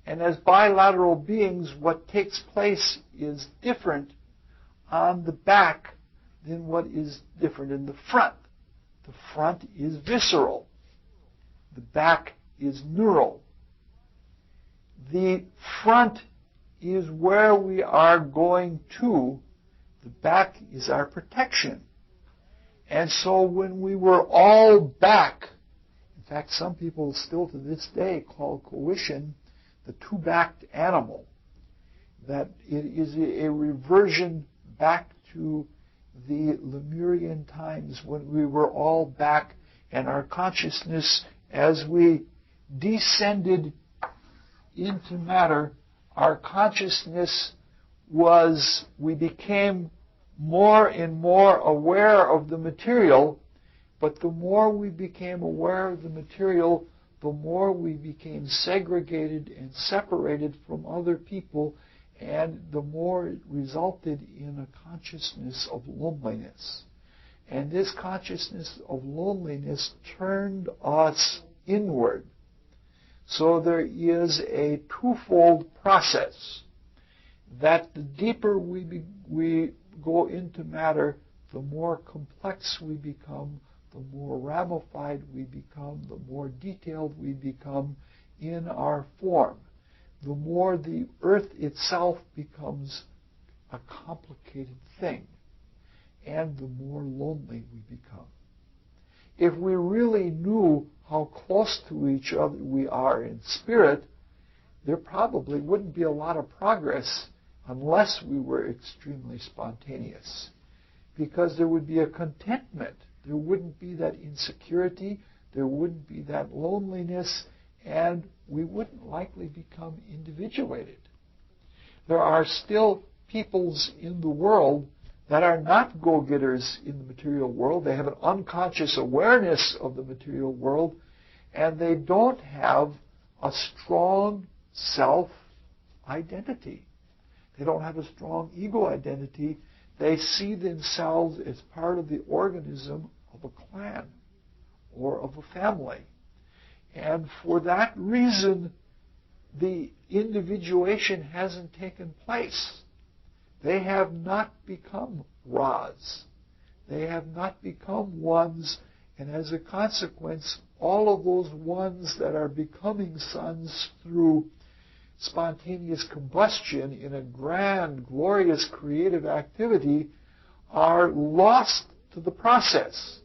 Speaker 1: And as bilateral beings, what takes place is different on the back than what is different in the front. The front is visceral. The back is neural. The front is where we are going to. The back is our protection. And so when we were all back, in fact, some people still to this day call coition the two-backed animal, that it is a reversion back to the Lemurian times when we were all back, and our consciousness, as we descended into matter, our consciousness we became more and more aware of the material, but the more we became aware of the material, the more we became segregated and separated from other people, and the more it resulted in a consciousness of loneliness. And this consciousness of loneliness turned us inward. So there is a twofold process, that the deeper we go into matter, the more complex we become, the more ramified we become, the more detailed we become in our form. The more the earth itself becomes a complicated thing, and the more lonely we become. If we really knew how close to each other we are in spirit, there probably wouldn't be a lot of progress unless we were extremely spontaneous, because there would be a contentment. There wouldn't be that insecurity, there wouldn't be that loneliness, and we wouldn't likely become individuated. There are still peoples in the world that are not go-getters in the material world. They have an unconscious awareness of the material world, and they don't have a strong self-identity. They don't have a strong ego identity. They see themselves as part of the organism of a clan or of a family. And for that reason, the individuation hasn't taken place. They have not become Ras. They have not become ones, and as a consequence, all of those ones that are becoming suns through spontaneous combustion in a grand, glorious, creative activity are lost to the process.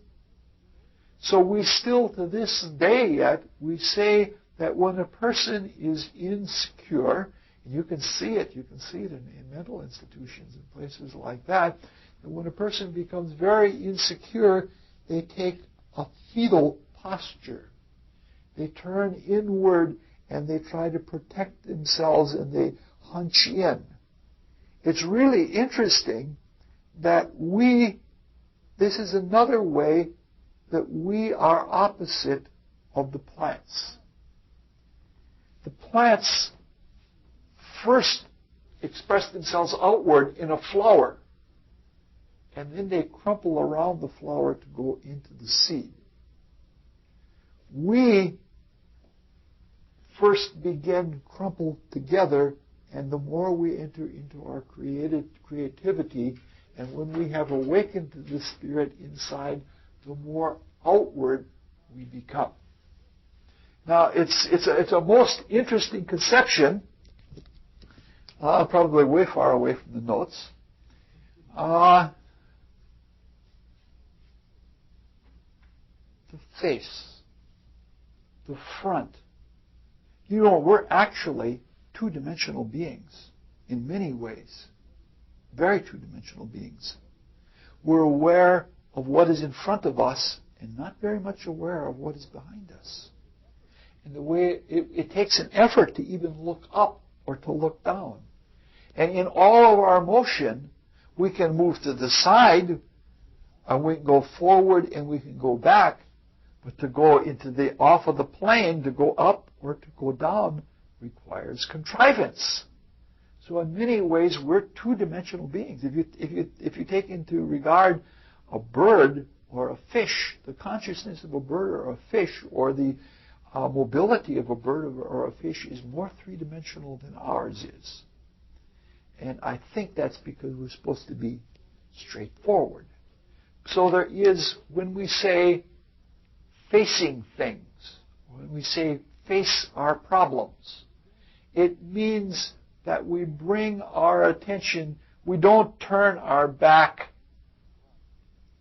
Speaker 1: So we still, to this day yet, we say that when a person is insecure, and you can see it in mental institutions and places like that, that when a person becomes very insecure, they take a fetal posture. They turn inward and they try to protect themselves and they hunch in. It's really interesting that this is another way that we are opposite of the plants. The plants first express themselves outward in a flower, and then they crumple around the flower to go into the seed. We first begin crumpled together, and the more we enter into our creativity, and when we have awakened to the spirit inside, the more outward we become. Now, it's a most interesting conception, probably way far away from the notes. The face, the front. You know, we're actually two-dimensional beings in many ways, very two-dimensional beings. We're aware of what is in front of us and not very much aware of what is behind us. And the way it takes an effort to even look up or to look down. And in all of our motion, we can move to the side, and we can go forward and we can go back. But to go off of the plane, to go up or to go down, requires contrivance. So in many ways, we're two-dimensional beings. If you take into regard a bird, or a fish, the consciousness of a bird or a fish, or the mobility of a bird or a fish is more three-dimensional than ours is. And I think that's because we're supposed to be straightforward. So there is, when we say facing things, when we say face our problems, it means that we bring our attention, we don't turn our back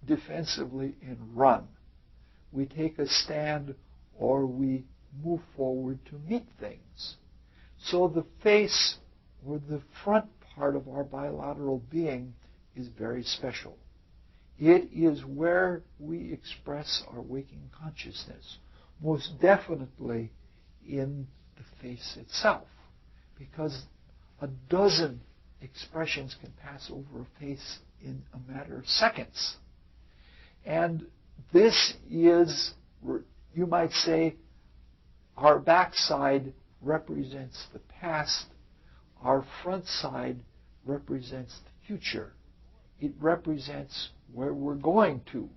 Speaker 1: defensively and run. We take a stand or we move forward to meet things. So the face or the front part of our bilateral being is very special. It is where we express our waking consciousness, most definitely in the face itself, because a dozen expressions can pass over a face in a matter of seconds. And this is, you might say, our backside represents the past, our front side represents the future. It represents where we're going to.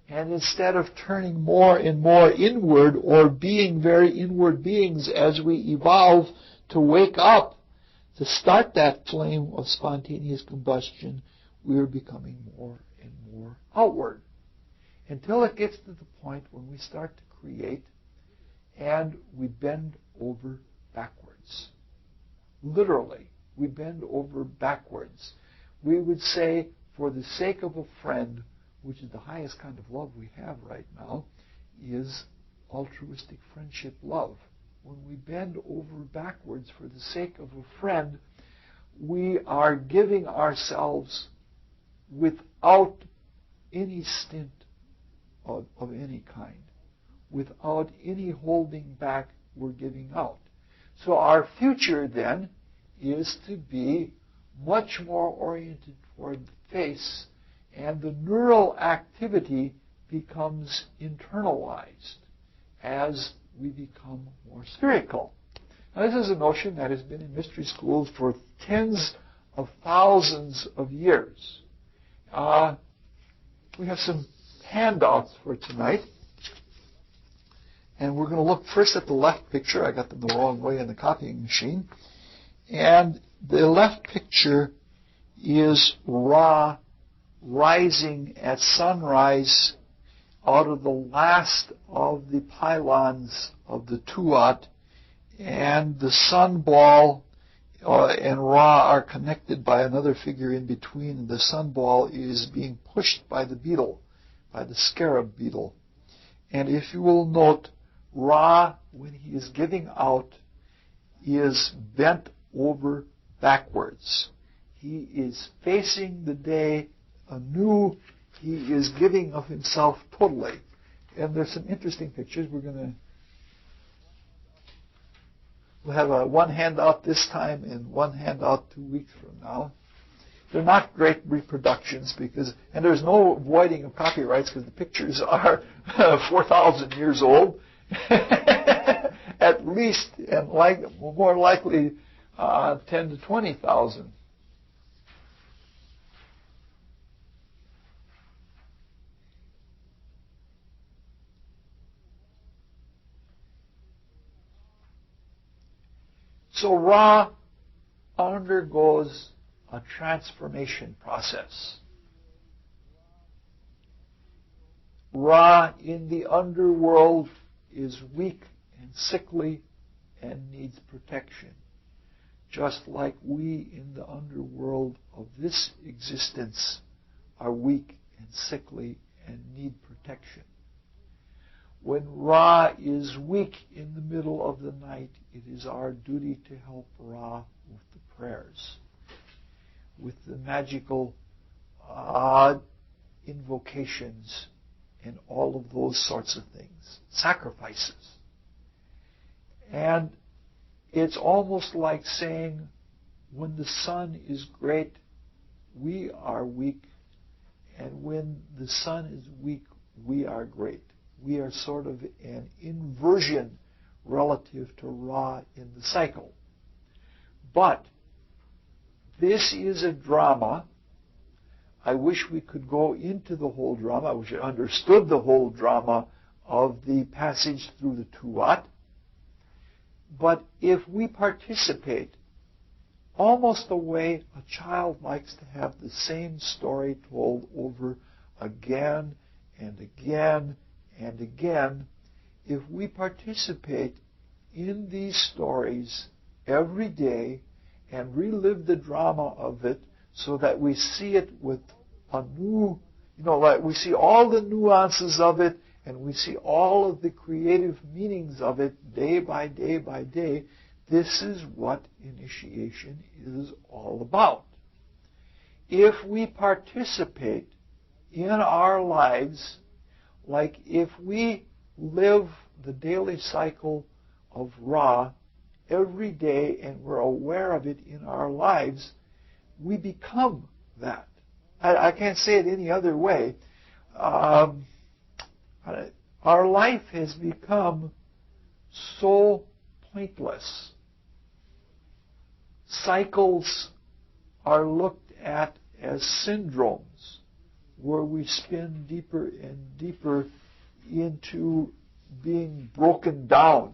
Speaker 1: And instead of turning more and more inward or being very inward beings as we evolve to wake up, to start that flame of spontaneous combustion, we are becoming more and more outward. Until it gets to the point when we start to create and we bend over backwards. Literally, we bend over backwards. We would say, for the sake of a friend, which is the highest kind of love we have right now, is altruistic friendship love. When we bend over backwards for the sake of a friend, we are giving ourselves without any stint of any kind. Without any holding back, we're giving out. So our future then is to be much more oriented toward the face, and the neural activity becomes internalized as we become more spherical. Now, this is a notion that has been in mystery schools for tens of thousands of years. We have some handouts for tonight. And we're going to look first at the left picture. I got them the wrong way in the copying machine. And the left picture is Ra rising at sunrise out of the last of the pylons of the Tuat, and the sun ball and Ra are connected by another figure in between, and the sun ball is being pushed by the beetle, by the scarab beetle. And if you will note, Ra, when he is giving out, is bent over backwards. He is facing the day anew. He is giving of himself totally. And there's some interesting pictures. We'll have one handout this time and one handout 2 weeks from now. They're not great reproductions and there's no avoiding of copyrights because the pictures are 4,000 years old, at least, and more likely 10 to 20,000. So Ra undergoes a transformation process. Ra in the underworld is weak and sickly and needs protection, just like we in the underworld of this existence are weak and sickly and need protection. When Ra is weak in the middle of the night, it is our duty to help Ra with the prayers, with the magical invocations and all of those sorts of things, sacrifices. And it's almost like saying, when the sun is great, we are weak, and when the sun is weak, we are great. We are sort of an inversion relative to Ra in the cycle. But this is a drama I wish we could go into the whole drama. I wish I understood the whole drama of the passage through the Tuat. But if we participate, almost the way a child likes to have the same story told over again and again and again, if we participate in these stories every day and relive the drama of it so that we see it with a new, like we see all the nuances of it and we see all of the creative meanings of it day by day by day, this is what initiation is all about. If we participate in our lives, like if we live the daily cycle of Ra every day and we're aware of it in our lives, we become that. I can't say it any other way. Our life has become so pointless. Cycles are looked at as syndromes where we spin deeper and deeper into being broken down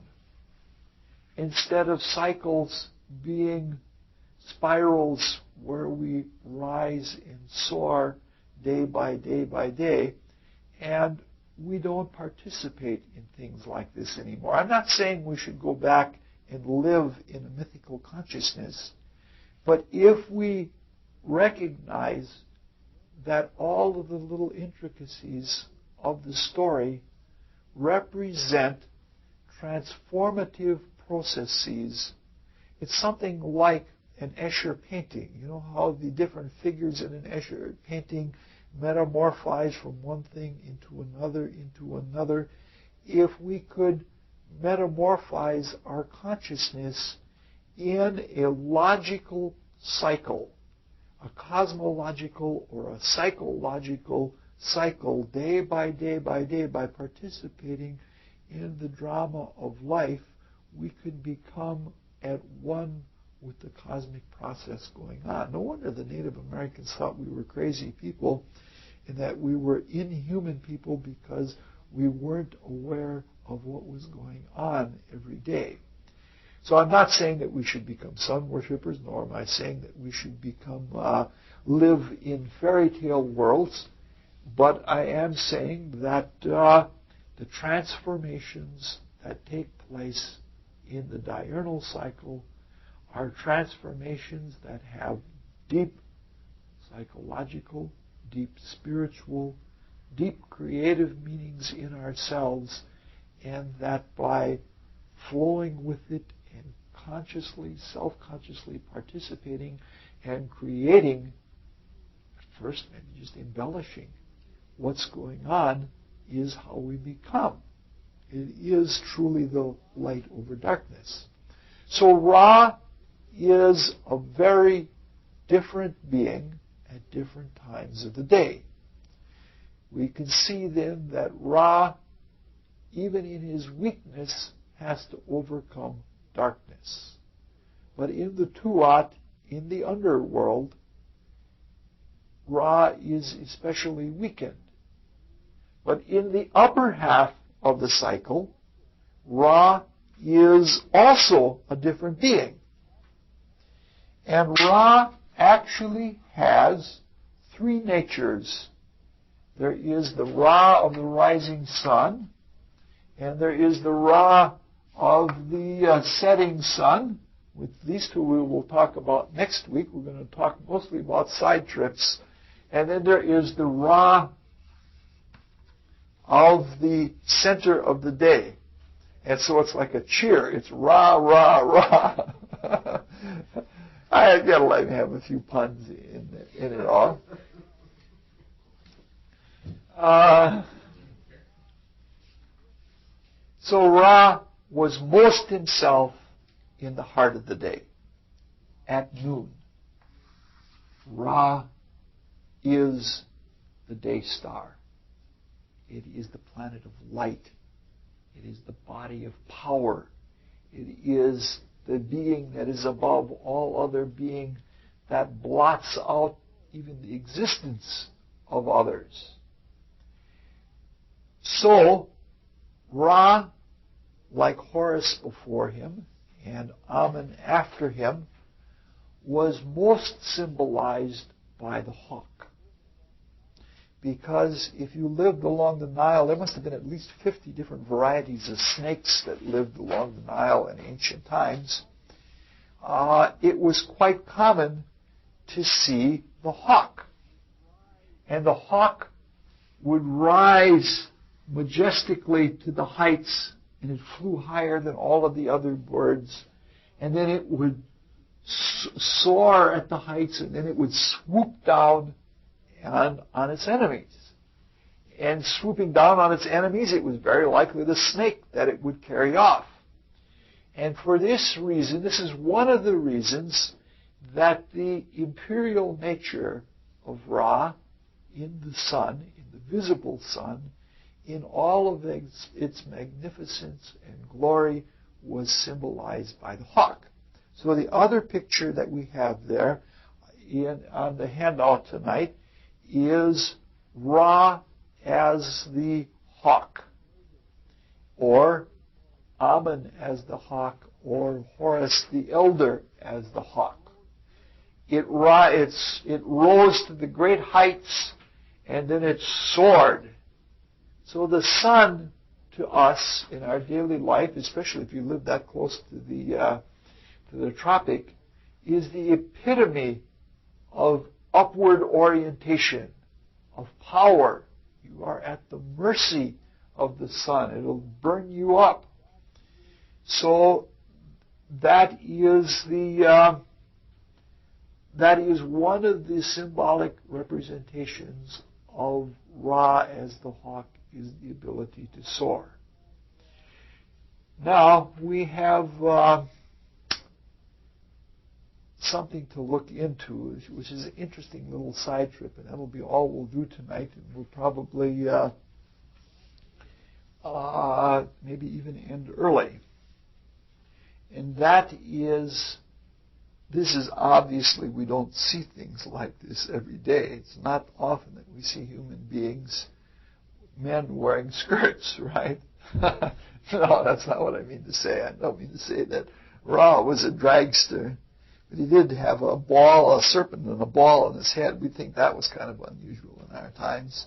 Speaker 1: instead of cycles being spirals where we rise and soar day by day by day, and we don't participate in things like this anymore. I'm not saying we should go back and live in a mythical consciousness, but if we recognize that all of the little intricacies of the story represent transformative processes, it's something like an Escher painting. You know how the different figures in an Escher painting metamorphose from one thing into another, into another. If we could metamorphose our consciousness in a logical cycle, a cosmological or a psychological cycle, day by day by day, by participating in the drama of life, we could become at one with the cosmic process going on. No wonder the Native Americans thought we were crazy people and that we were inhuman people because we weren't aware of what was going on every day. So I'm not saying that we should become sun worshippers, nor am I saying that we should become live in fairy tale worlds, but I am saying that the transformations that take place in the diurnal cycle are transformations that have deep psychological, deep spiritual, deep creative meanings in ourselves, and that by flowing with it and consciously, self-consciously participating and creating, at first maybe just embellishing what's going on, is how we become. It is truly the light over darkness. So Ra is a very different being at different times of the day. We can see then that Ra, even in his weakness, has to overcome darkness. But in the Tuat, in the underworld, Ra is especially weakened. But in the upper half of the cycle, Ra is also a different being. And Ra actually has three natures. There is the Ra of the rising sun, and there is the Ra of the setting sun. With these two we will talk about next week. We're going to talk mostly about side trips. And then there is the Ra of the center of the day. And so it's like a cheer. It's Ra, Ra, Ra. I got to let me have a few puns in it all. So Ra was most himself in the heart of the day, at noon. Ra is the day star. It is the planet of light. It is the body of power. It is the being that is above all other being, that blots out even the existence of others. So, Ra, like Horus before him and Amun after him, was most symbolized by the hawk. Because if you lived along the Nile, there must have been at least 50 different varieties of snakes that lived along the Nile in ancient times. It was quite common to see the hawk. And the hawk would rise majestically to the heights, and it flew higher than all of the other birds. And then it would soar at the heights, and then it would swoop down on its enemies. And swooping down on its enemies, it was very likely the snake that it would carry off. And for this reason, this is one of the reasons that the imperial nature of Ra in the sun, in the visible sun, in all of its magnificence and glory, was symbolized by the hawk. So the other picture that we have there on the handout tonight is Ra as the hawk, or Amun as the hawk, or Horus the elder as the hawk. It rose to the great heights, and then it soared. So the sun, to us in our daily life, especially if you live that close to the tropic, is the epitome of upward orientation, of power. You are at the mercy of the sun. It'll burn you up. So that is one of the symbolic representations of Ra as the hawk, is the ability to soar. Now we have something to look into, which is an interesting little side trip, and that'll be all we'll do tonight. And we'll probably maybe even end early. And that is, this is obviously, we don't see things like this every day. It's not often that we see human beings, men wearing skirts, right? No, that's not what I mean to say. I don't mean to say that Ra was a dragster. But he did have a serpent and a ball on his head. We think that was kind of unusual in our times.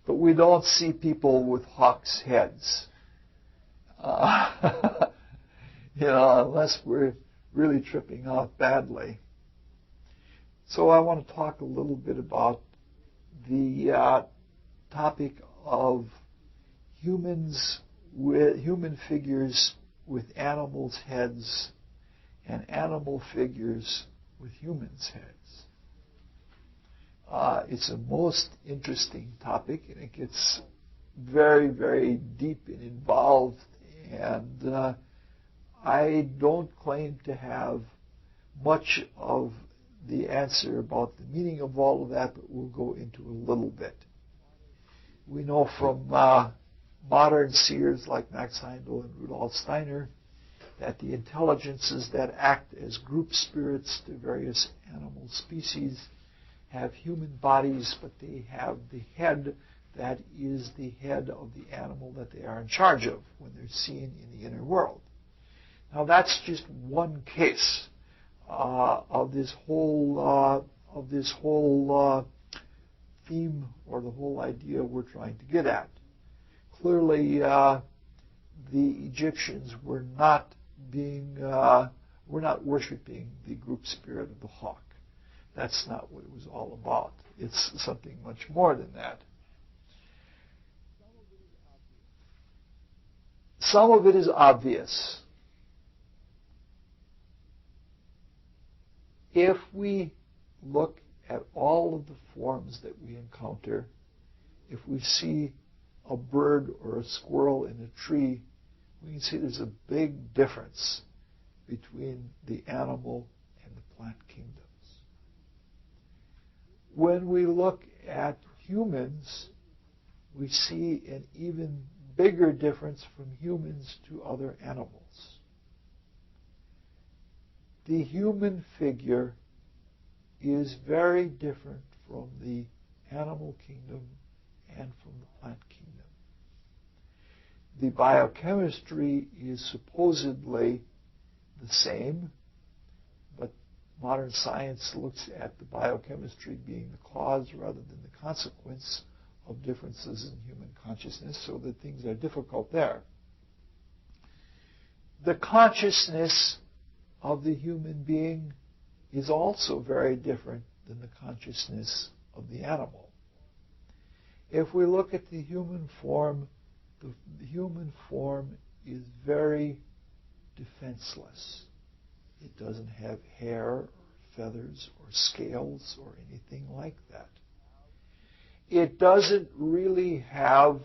Speaker 1: But we don't see people with hawks' heads. Unless we're really tripping out badly. So I want to talk a little bit about the topic of human figures with animals' heads and animal figures with humans' heads. It's a most interesting topic, and it gets very, very deep and involved, and I don't claim to have much of the answer about the meaning of all of that, but we'll go into a little bit. We know from modern seers like Max Heindel and Rudolf Steiner that the intelligences that act as group spirits to various animal species have human bodies, but they have the head that is the head of the animal that they are in charge of when they're seen in the inner world. Now that's just one case of this whole theme, or the whole idea we're trying to get at. Clearly, the Egyptians were not worshiping the group spirit of the hawk. That's not what it was all about. It's something much more than that. Some of it is obvious. If we look at all of the forms that we encounter, if we see a bird or a squirrel in a tree, we can see there's a big difference between the animal and the plant kingdoms. When we look at humans, we see an even bigger difference from humans to other animals. The human figure is very different from the animal kingdom and from the plant kingdom. The biochemistry is supposedly the same, but modern science looks at the biochemistry being the cause rather than the consequence of differences in human consciousness, so that things are difficult there. The consciousness of the human being is also very different than the consciousness of the animal. If we look at the human form, the human form is very defenseless. It doesn't have hair or feathers or scales or anything like that. It doesn't really have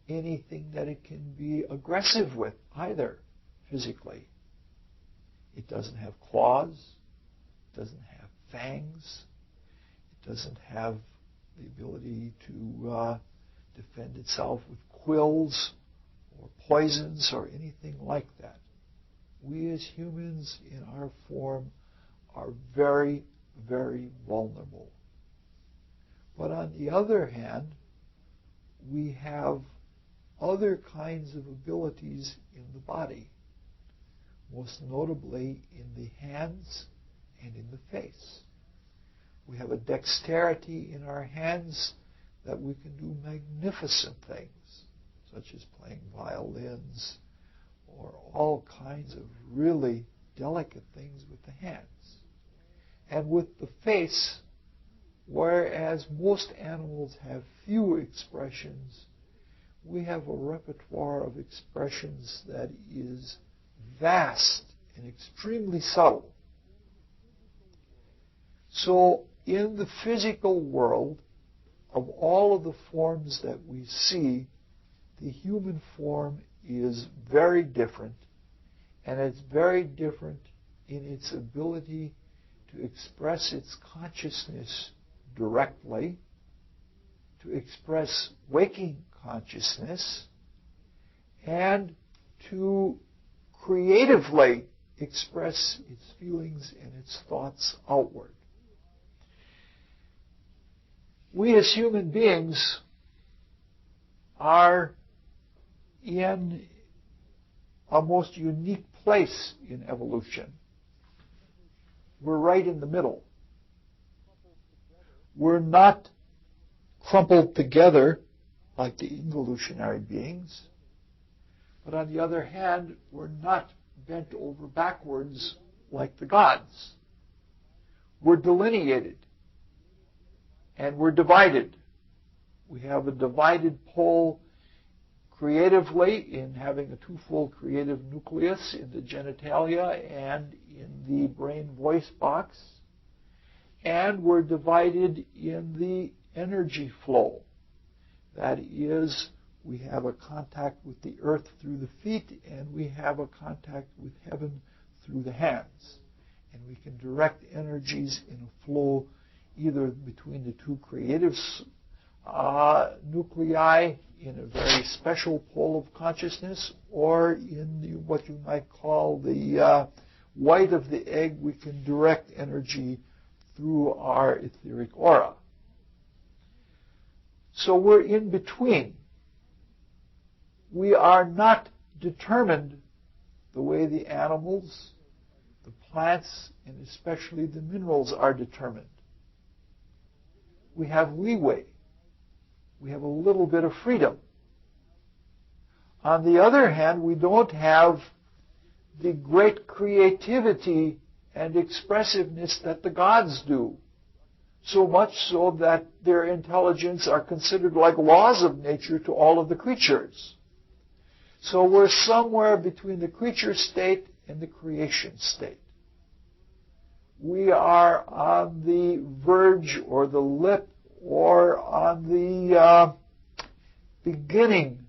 Speaker 1: anything that it can be aggressive with either, physically. It doesn't have claws. It doesn't have fangs. It doesn't have the ability to defend itself with quills or poisons or anything like that. We as humans in our form are very, very vulnerable. But on the other hand, we have other kinds of abilities in the body, most notably in the hands and in the face. We have a dexterity in our hands that we can do magnificent things, such as playing violins or all kinds of really delicate things with the hands. And with the face, whereas most animals have few expressions, we have a repertoire of expressions that is vast and extremely subtle. So in the physical world, of all of the forms that we see, the human form is very different, and it's very different in its ability to express its consciousness directly, to express waking consciousness, and to creatively express its feelings and its thoughts outward. We as human beings are in a most unique place in evolution. We're right in the middle. We're not crumpled together like the evolutionary beings, but on the other hand, we're not bent over backwards like the gods. We're delineated, and we're divided. We have a divided pole creatively in having a twofold creative nucleus in the genitalia and in the brain voice box. And we're divided in the energy flow. That is, we have a contact with the earth through the feet, and we have a contact with heaven through the hands. And we can direct energies in a flow either between the two creative nuclei in a very special pole of consciousness, or in what you might call the white of the egg. We can direct energy through our etheric aura. So we're in between. We are not determined the way the animals, the plants, and especially the minerals are determined. We have leeway. We have a little bit of freedom. On the other hand, we don't have the great creativity and expressiveness that the gods do. So much so that their intelligence are considered like laws of nature to all of the creatures. So we're somewhere between the creature state and the creation state. We are on the verge or the lip or on the beginning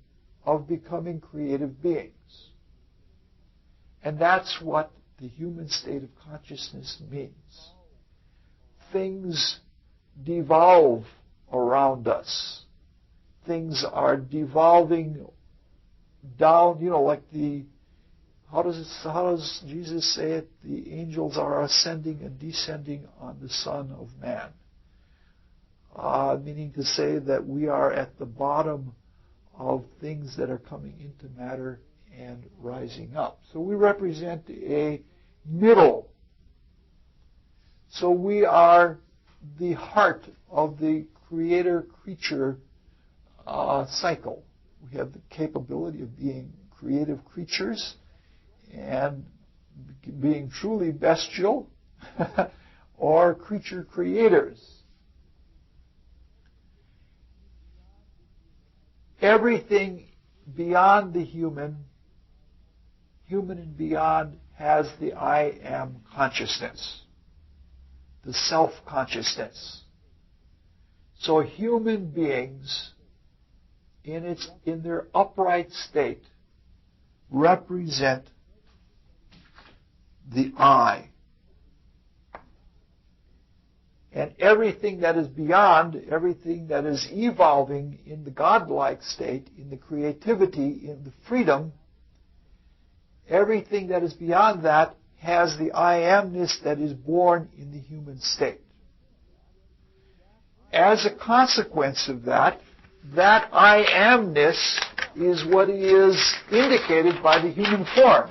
Speaker 1: of becoming creative beings. And that's what the human state of consciousness means. Things devolve around us. Things are devolving down, like How does Jesus say it? The angels are ascending and descending on the Son of Man. Meaning to say that we are at the bottom of things that are coming into matter and rising up. So we represent a middle. So we are the heart of the creator-creature cycle. We have the capability of being creative creatures and being truly bestial or creature creators. Everything beyond the human and beyond, has the I am consciousness, the self-consciousness. So human beings, in their upright state, represent the I. And everything that is beyond, everything that is evolving in the godlike state, in the creativity, in the freedom, everything that is beyond that has the I amness that is born in the human state. As a consequence of that, that I amness is what is indicated by the human form.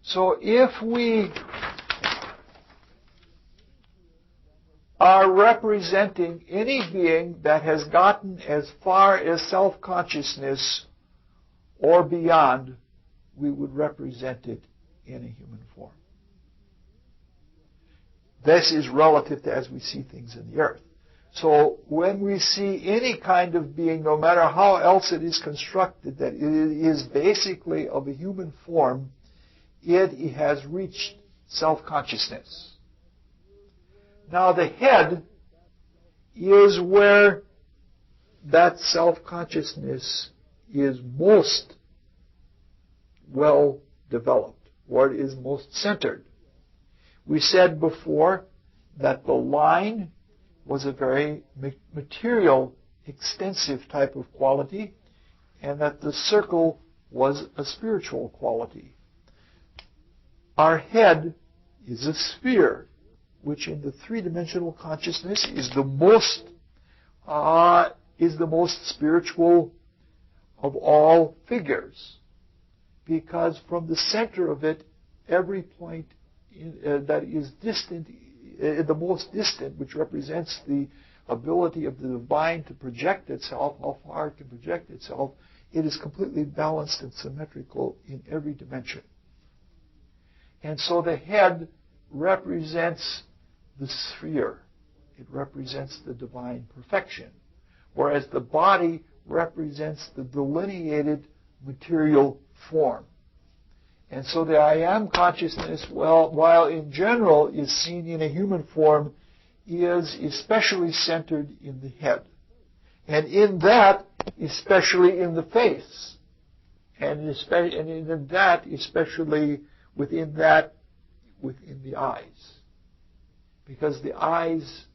Speaker 1: So if we are representing any being that has gotten as far as self-consciousness or beyond, we would represent it in a human form. This is relative to as we see things in the earth. So when we see any kind of being, no matter how else it is constructed, that it is basically of a human form, it has reached self-consciousness. Now the head is where that self-consciousness is most well developed, or it is most centered. We said before that the line was a very material, extensive type of quality, and that the circle was a spiritual quality. Our head is a sphere, which in the three-dimensional consciousness is the most spiritual of all figures, because from the center of it, every point that is distant, the most distant, which represents the ability of the divine to project itself, how far it can project itself, it is completely balanced and symmetrical in every dimension. And so the head represents the sphere. It represents the divine perfection, whereas the body represents the delineated material form. And so the I am consciousness, while in general is seen in a human form, is especially centered in the head. And in that, especially in the face. And in that, especially within the eyes. Because the eyes,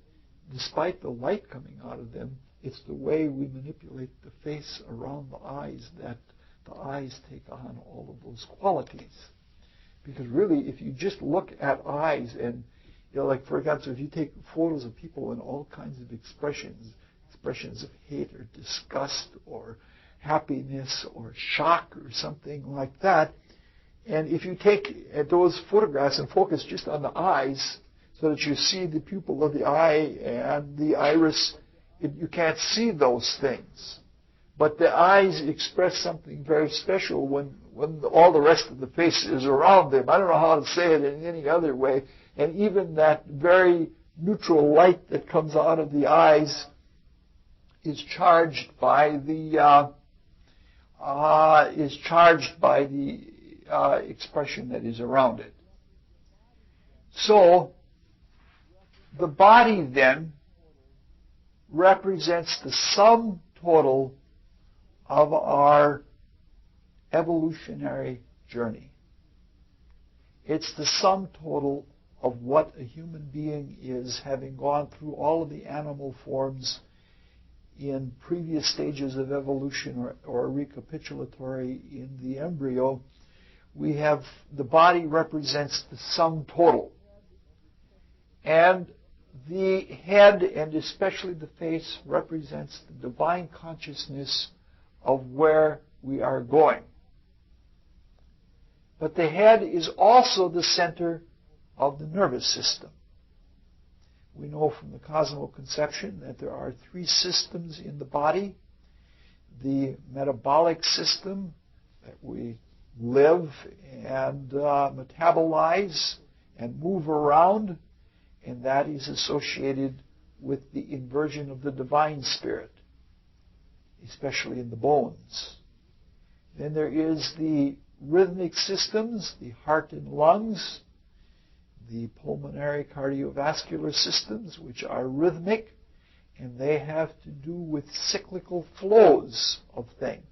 Speaker 1: despite the light coming out of them, it's the way we manipulate the face around the eyes that the eyes take on all of those qualities. Because really, if you just look at eyes and, like for example, if you take photos of people in all kinds of expressions of hate or disgust or happiness or shock or something like that, and if you take those photographs and focus just on the eyes so that you see the pupil of the eye and the iris, you can't see those things. But the eyes express something very special when all the rest of the face is around them. I don't know how to say it in any other way. And even that very neutral light that comes out of the eyes is charged by the expression that is around it. So the body then represents the sum total of our evolutionary journey. It's the sum total of what a human being is, having gone through all of the animal forms in previous stages of evolution or recapitulatory in the embryo. we have the body represents the sum total. And the head, and especially the face, represents the divine consciousness of where we are going. But the head is also the center of the nervous system. We know from the cosmic conception that there are 3 systems in the body. The metabolic system, that we live and metabolize and move around, and that is associated with the inversion of the divine spirit, especially in the bones. Then there is the rhythmic systems, the heart and lungs, the pulmonary cardiovascular systems, which are rhythmic, and they have to do with cyclical flows of things.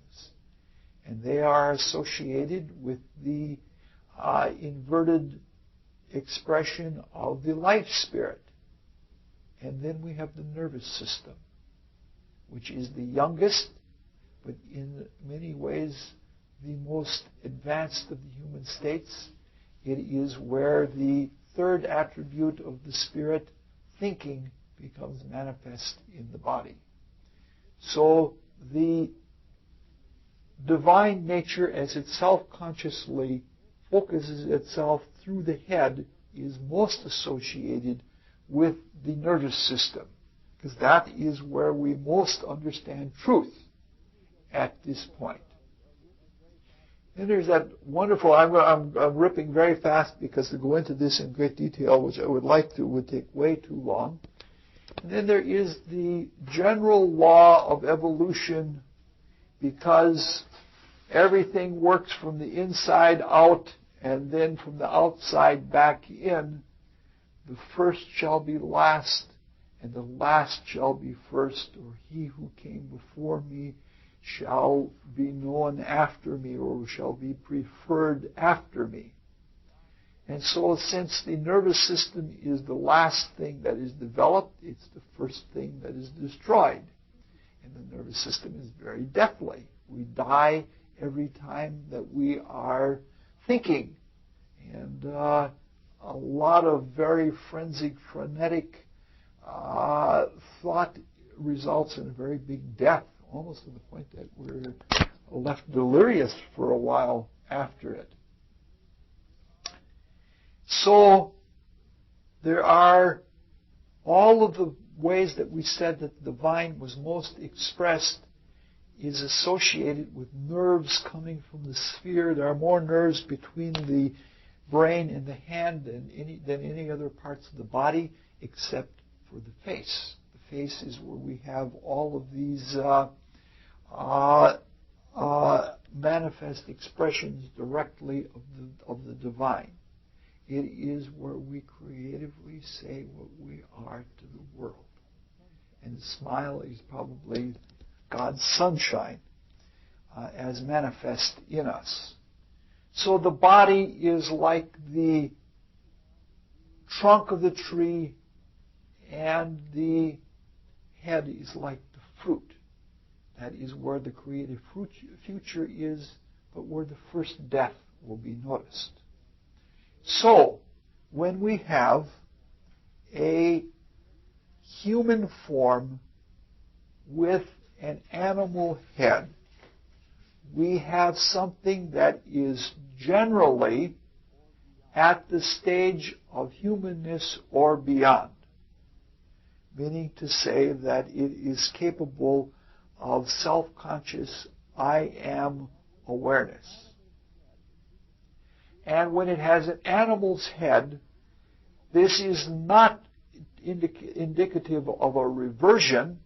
Speaker 1: And they are associated with the inverted expression of the life spirit. And then we have the nervous system, which is the youngest, but in many ways the most advanced of the human states. It is where the third attribute of the spirit, thinking, becomes manifest in the body. So the divine nature, as it self-consciously focuses itself through the head, is most associated with the nervous system, because that is where we most understand truth at this point. And there's that wonderful, I'm ripping very fast because to go into this in great detail, which I would like to, would take way too long. And then there is the general law of evolution, because everything works from the inside out and then from the outside back in. The first shall be last, and the last shall be first, or he who came before me shall be known after me, or shall be preferred after me. And so since the nervous system is the last thing that is developed, it's the first thing that is destroyed. And the nervous system is very deathly. We die every time that we are thinking. And a lot of very frenetic thought results in a very big death, almost to the point that we're left delirious for a while after it. So there are all of the ways that we said that the divine was most expressed is associated with nerves coming from the sphere. There are more nerves between the brain and the hand than any other parts of the body, except for the face. The face is where we have all of these manifest expressions directly of the divine. It is where we creatively say what we are to the world. And the smile is probably God's sunshine as manifest in us. So the body is like the trunk of the tree, and the head is like the fruit. That is where the creative future is, but where the first death will be noticed. So, when we have a human form with an animal head, we have something that is generally at the stage of humanness or beyond, meaning to say that it is capable of self-conscious I am awareness. And when it has an animal's head, this is not indicative of a reversion,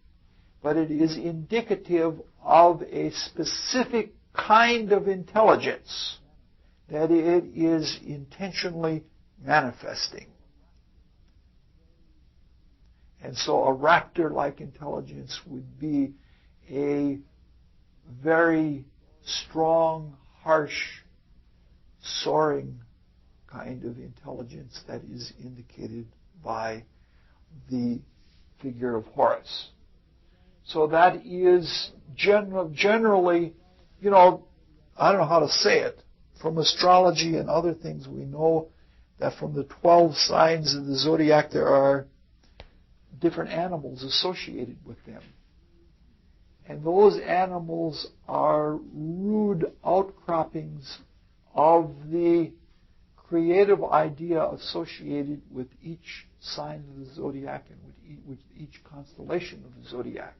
Speaker 1: but it is indicative of a specific kind of intelligence that it is intentionally manifesting. And so a raptor-like intelligence would be a very strong, harsh, soaring kind of intelligence that is indicated by the figure of Horus. So that is generally, I don't know how to say it, from astrology and other things, we know that from the 12 signs of the zodiac, there are different animals associated with them. And those animals are rude outcroppings of the creative idea associated with each sign of the zodiac and with each constellation of the zodiac.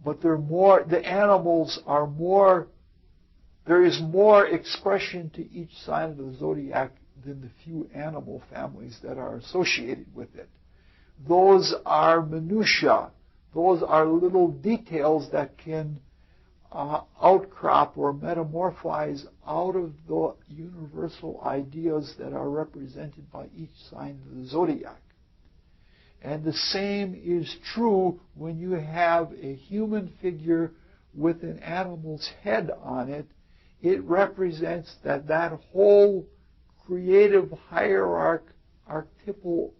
Speaker 1: But the animals are more, there is more expression to each sign of the zodiac than the few animal families that are associated with it. Those are minutiae. Those are little details that can outcrop or metamorphize out of the universal ideas that are represented by each sign of the zodiac. And the same is true when you have a human figure with an animal's head on it. It represents that whole creative archetypal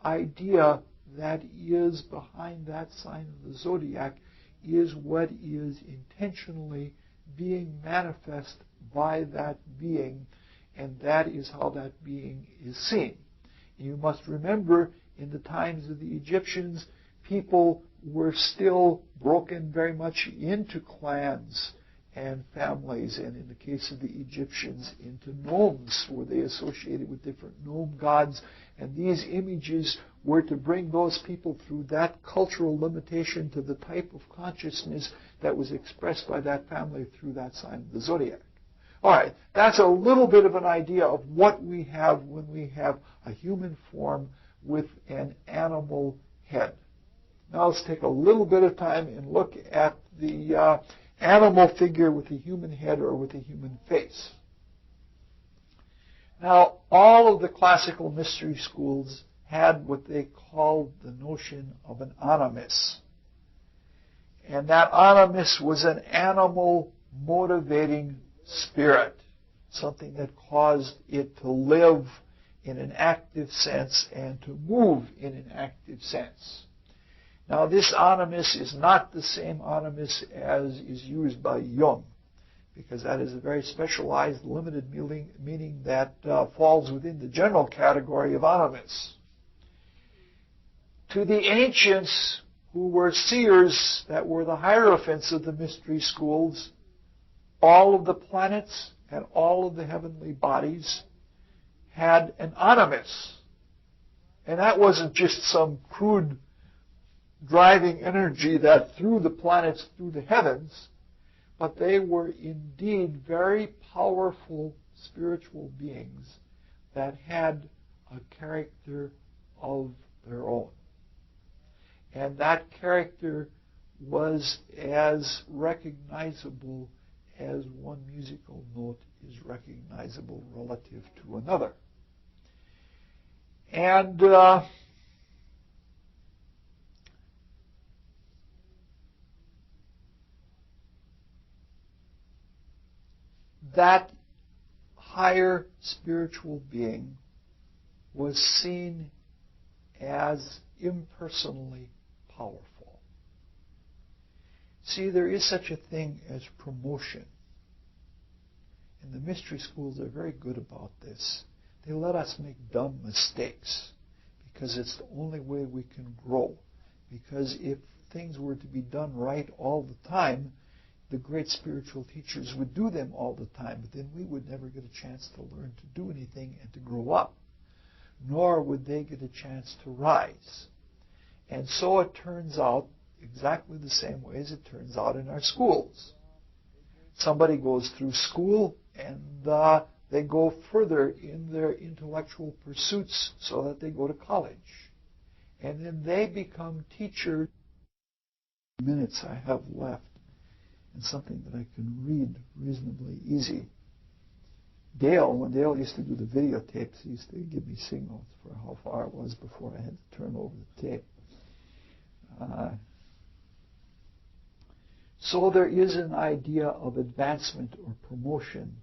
Speaker 1: idea that is behind that sign of the zodiac is what is intentionally being manifest by that being, and that is how that being is seen. You must remember, in the times of the Egyptians, people were still broken very much into clans and families, and in the case of the Egyptians, into gnomes, where they associated with different gnome gods, and these images were to bring those people through that cultural limitation to the type of consciousness that was expressed by that family through that sign of the zodiac. All right, that's a little bit of an idea of what we have when we have a human form with an animal head. Now let's take a little bit of time and look at the animal figure with a human head or with a human face. Now, all of the classical mystery schools had what they called the notion of an animus. And that animus was an animal motivating spirit, something that caused it to live in an active sense and to move in an active sense. Now, this animus is not the same animus as is used by Jung, because that is a very specialized, limited meaning that falls within the general category of animus. To the ancients, who were seers, that were the hierophants of the mystery schools, all of the planets and all of the heavenly bodies had an animus. And that wasn't just some crude driving energy that threw the planets through the heavens, but they were indeed very powerful spiritual beings that had a character of their own. And that character was as recognizable as one musical note is recognizable relative to another. And that higher spiritual being was seen as impersonally powerful. See, there is such a thing as promotion. And the mystery schools are very good about this. They let us make dumb mistakes because it's the only way we can grow. Because if things were to be done right all the time, the great spiritual teachers would do them all the time, but then we would never get a chance to learn to do anything and to grow up. Nor would they get a chance to rise. And so it turns out exactly the same way as it turns out in our schools. Somebody goes through school and they go further in their intellectual pursuits so that they go to college. And then they become teachers. Minutes I have left, and something that I can read reasonably easy. When Dale used to do the videotapes, he used to give me signals for how far it was before I had to turn over the tape. So there is an idea of advancement or promotion,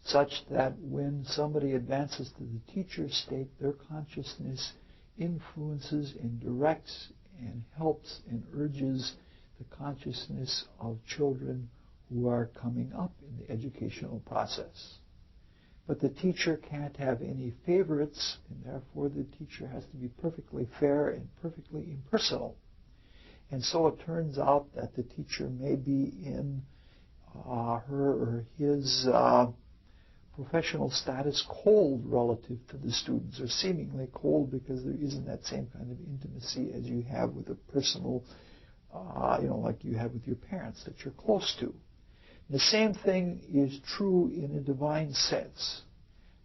Speaker 1: such that when somebody advances to the teacher state, their consciousness influences and directs and helps and urges the consciousness of children who are coming up in the educational process. But the teacher can't have any favorites, and therefore the teacher has to be perfectly fair and perfectly impersonal. And so it turns out that the teacher may be in her or his professional status cold relative to the students, or seemingly cold because there isn't that same kind of intimacy as you have with a personal, like you have with your parents that you're close to. The same thing is true in a divine sense,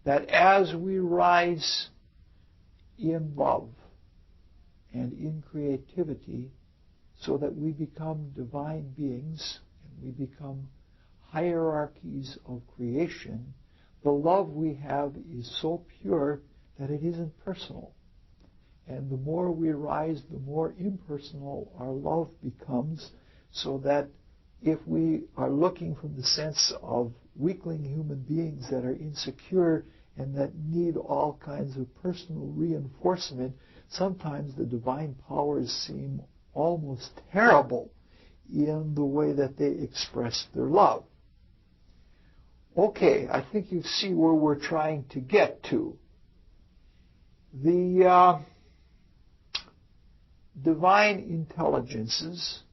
Speaker 1: that as we rise in love and in creativity, so that we become divine beings and we become hierarchies of creation, the love we have is so pure that it isn't personal. And the more we rise, the more impersonal our love becomes, so that if we are looking from the sense of weakling human beings that are insecure and that need all kinds of personal reinforcement, sometimes the divine powers seem almost terrible in the way that they express their love. Okay, I think you see where we're trying to get to. The divine intelligences,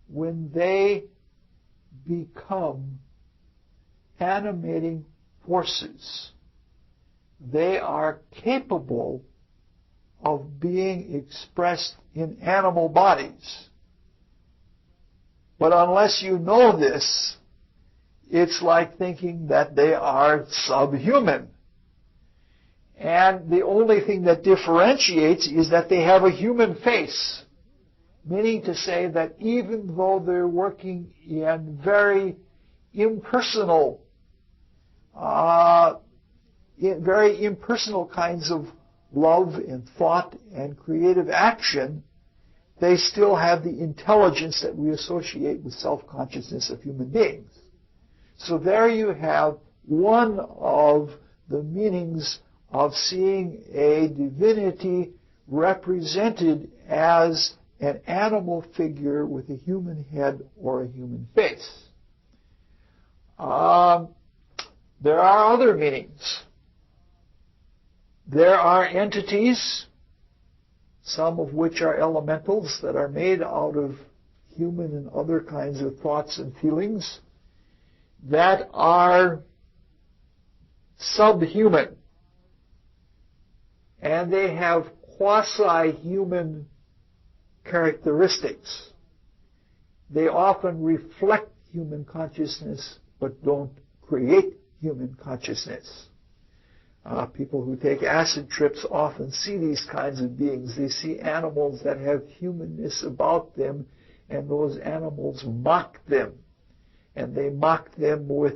Speaker 1: when they become animating forces, they are capable of being expressed in animal bodies. But unless you know this, it's like thinking that they are subhuman. And the only thing that differentiates is that they have a human face. Meaning to say that even though they're working in very impersonal kinds of love and thought and creative action, they still have the intelligence that we associate with self-consciousness of human beings. So there you have one of the meanings of seeing a divinity represented as an animal figure with a human head or a human face. There are other meanings. There are entities, some of which are elementals that are made out of human and other kinds of thoughts and feelings, that are subhuman. And they have quasi-human characteristics. They often reflect human consciousness, but don't create human consciousness. People who take acid trips often see these kinds of beings. They see animals that have humanness about them, and those animals mock them. And they mock them with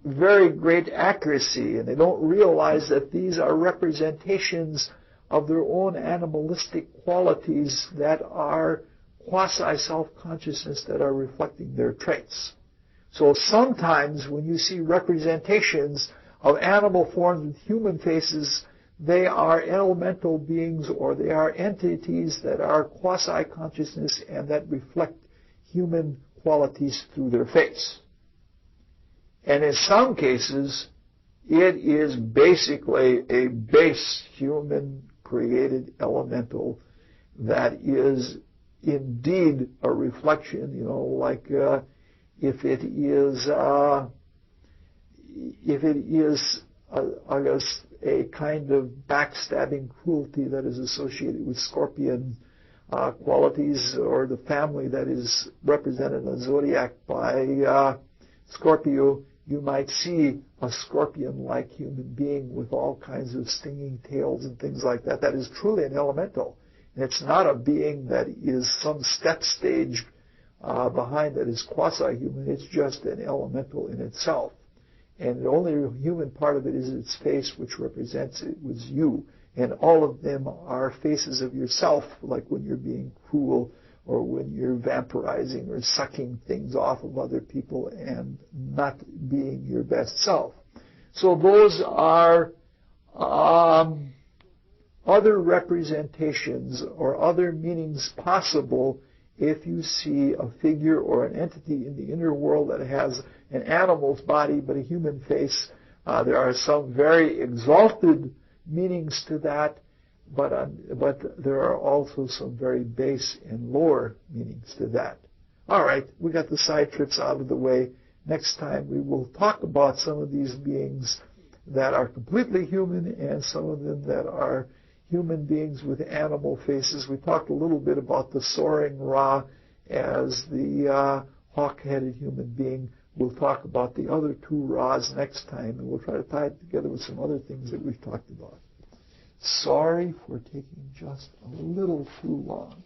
Speaker 1: very great accuracy, and they don't realize that these are representations of their own animalistic qualities that are quasi-self-consciousness that are reflecting their traits. So sometimes when you see representations of animal forms with human faces, they are elemental beings or they are entities that are quasi-consciousness and that reflect human qualities through their face. And in some cases, it is basically a base human created elemental that is indeed a reflection, like if it is a kind of backstabbing cruelty that is associated with scorpion qualities, or the family that is represented in the zodiac by Scorpio, you might see a scorpion-like human being with all kinds of stinging tails and things like that. That is truly an elemental. And it's not a being that is some step stage behind that is quasi-human. It's just an elemental in itself. And the only human part of it is its face, which represents it was you. And all of them are faces of yourself, like when you're being cruel or when you're vampirizing or sucking things off of other people and not being your best self. So those are other representations or other meanings possible if you see a figure or an entity in the inner world that has an animal's body but a human face, there are some very exalted meanings to that, but there are also some very base and lower meanings to that. All right, we got the side trips out of the way. Next time we will talk about some of these beings that are completely human and some of them that are human beings with animal faces. We talked a little bit about the soaring Ra as the hawk-headed human being. We'll talk about the other two Ra's next time, and we'll try to tie it together with some other things that we've talked about. Sorry for taking just a little too long.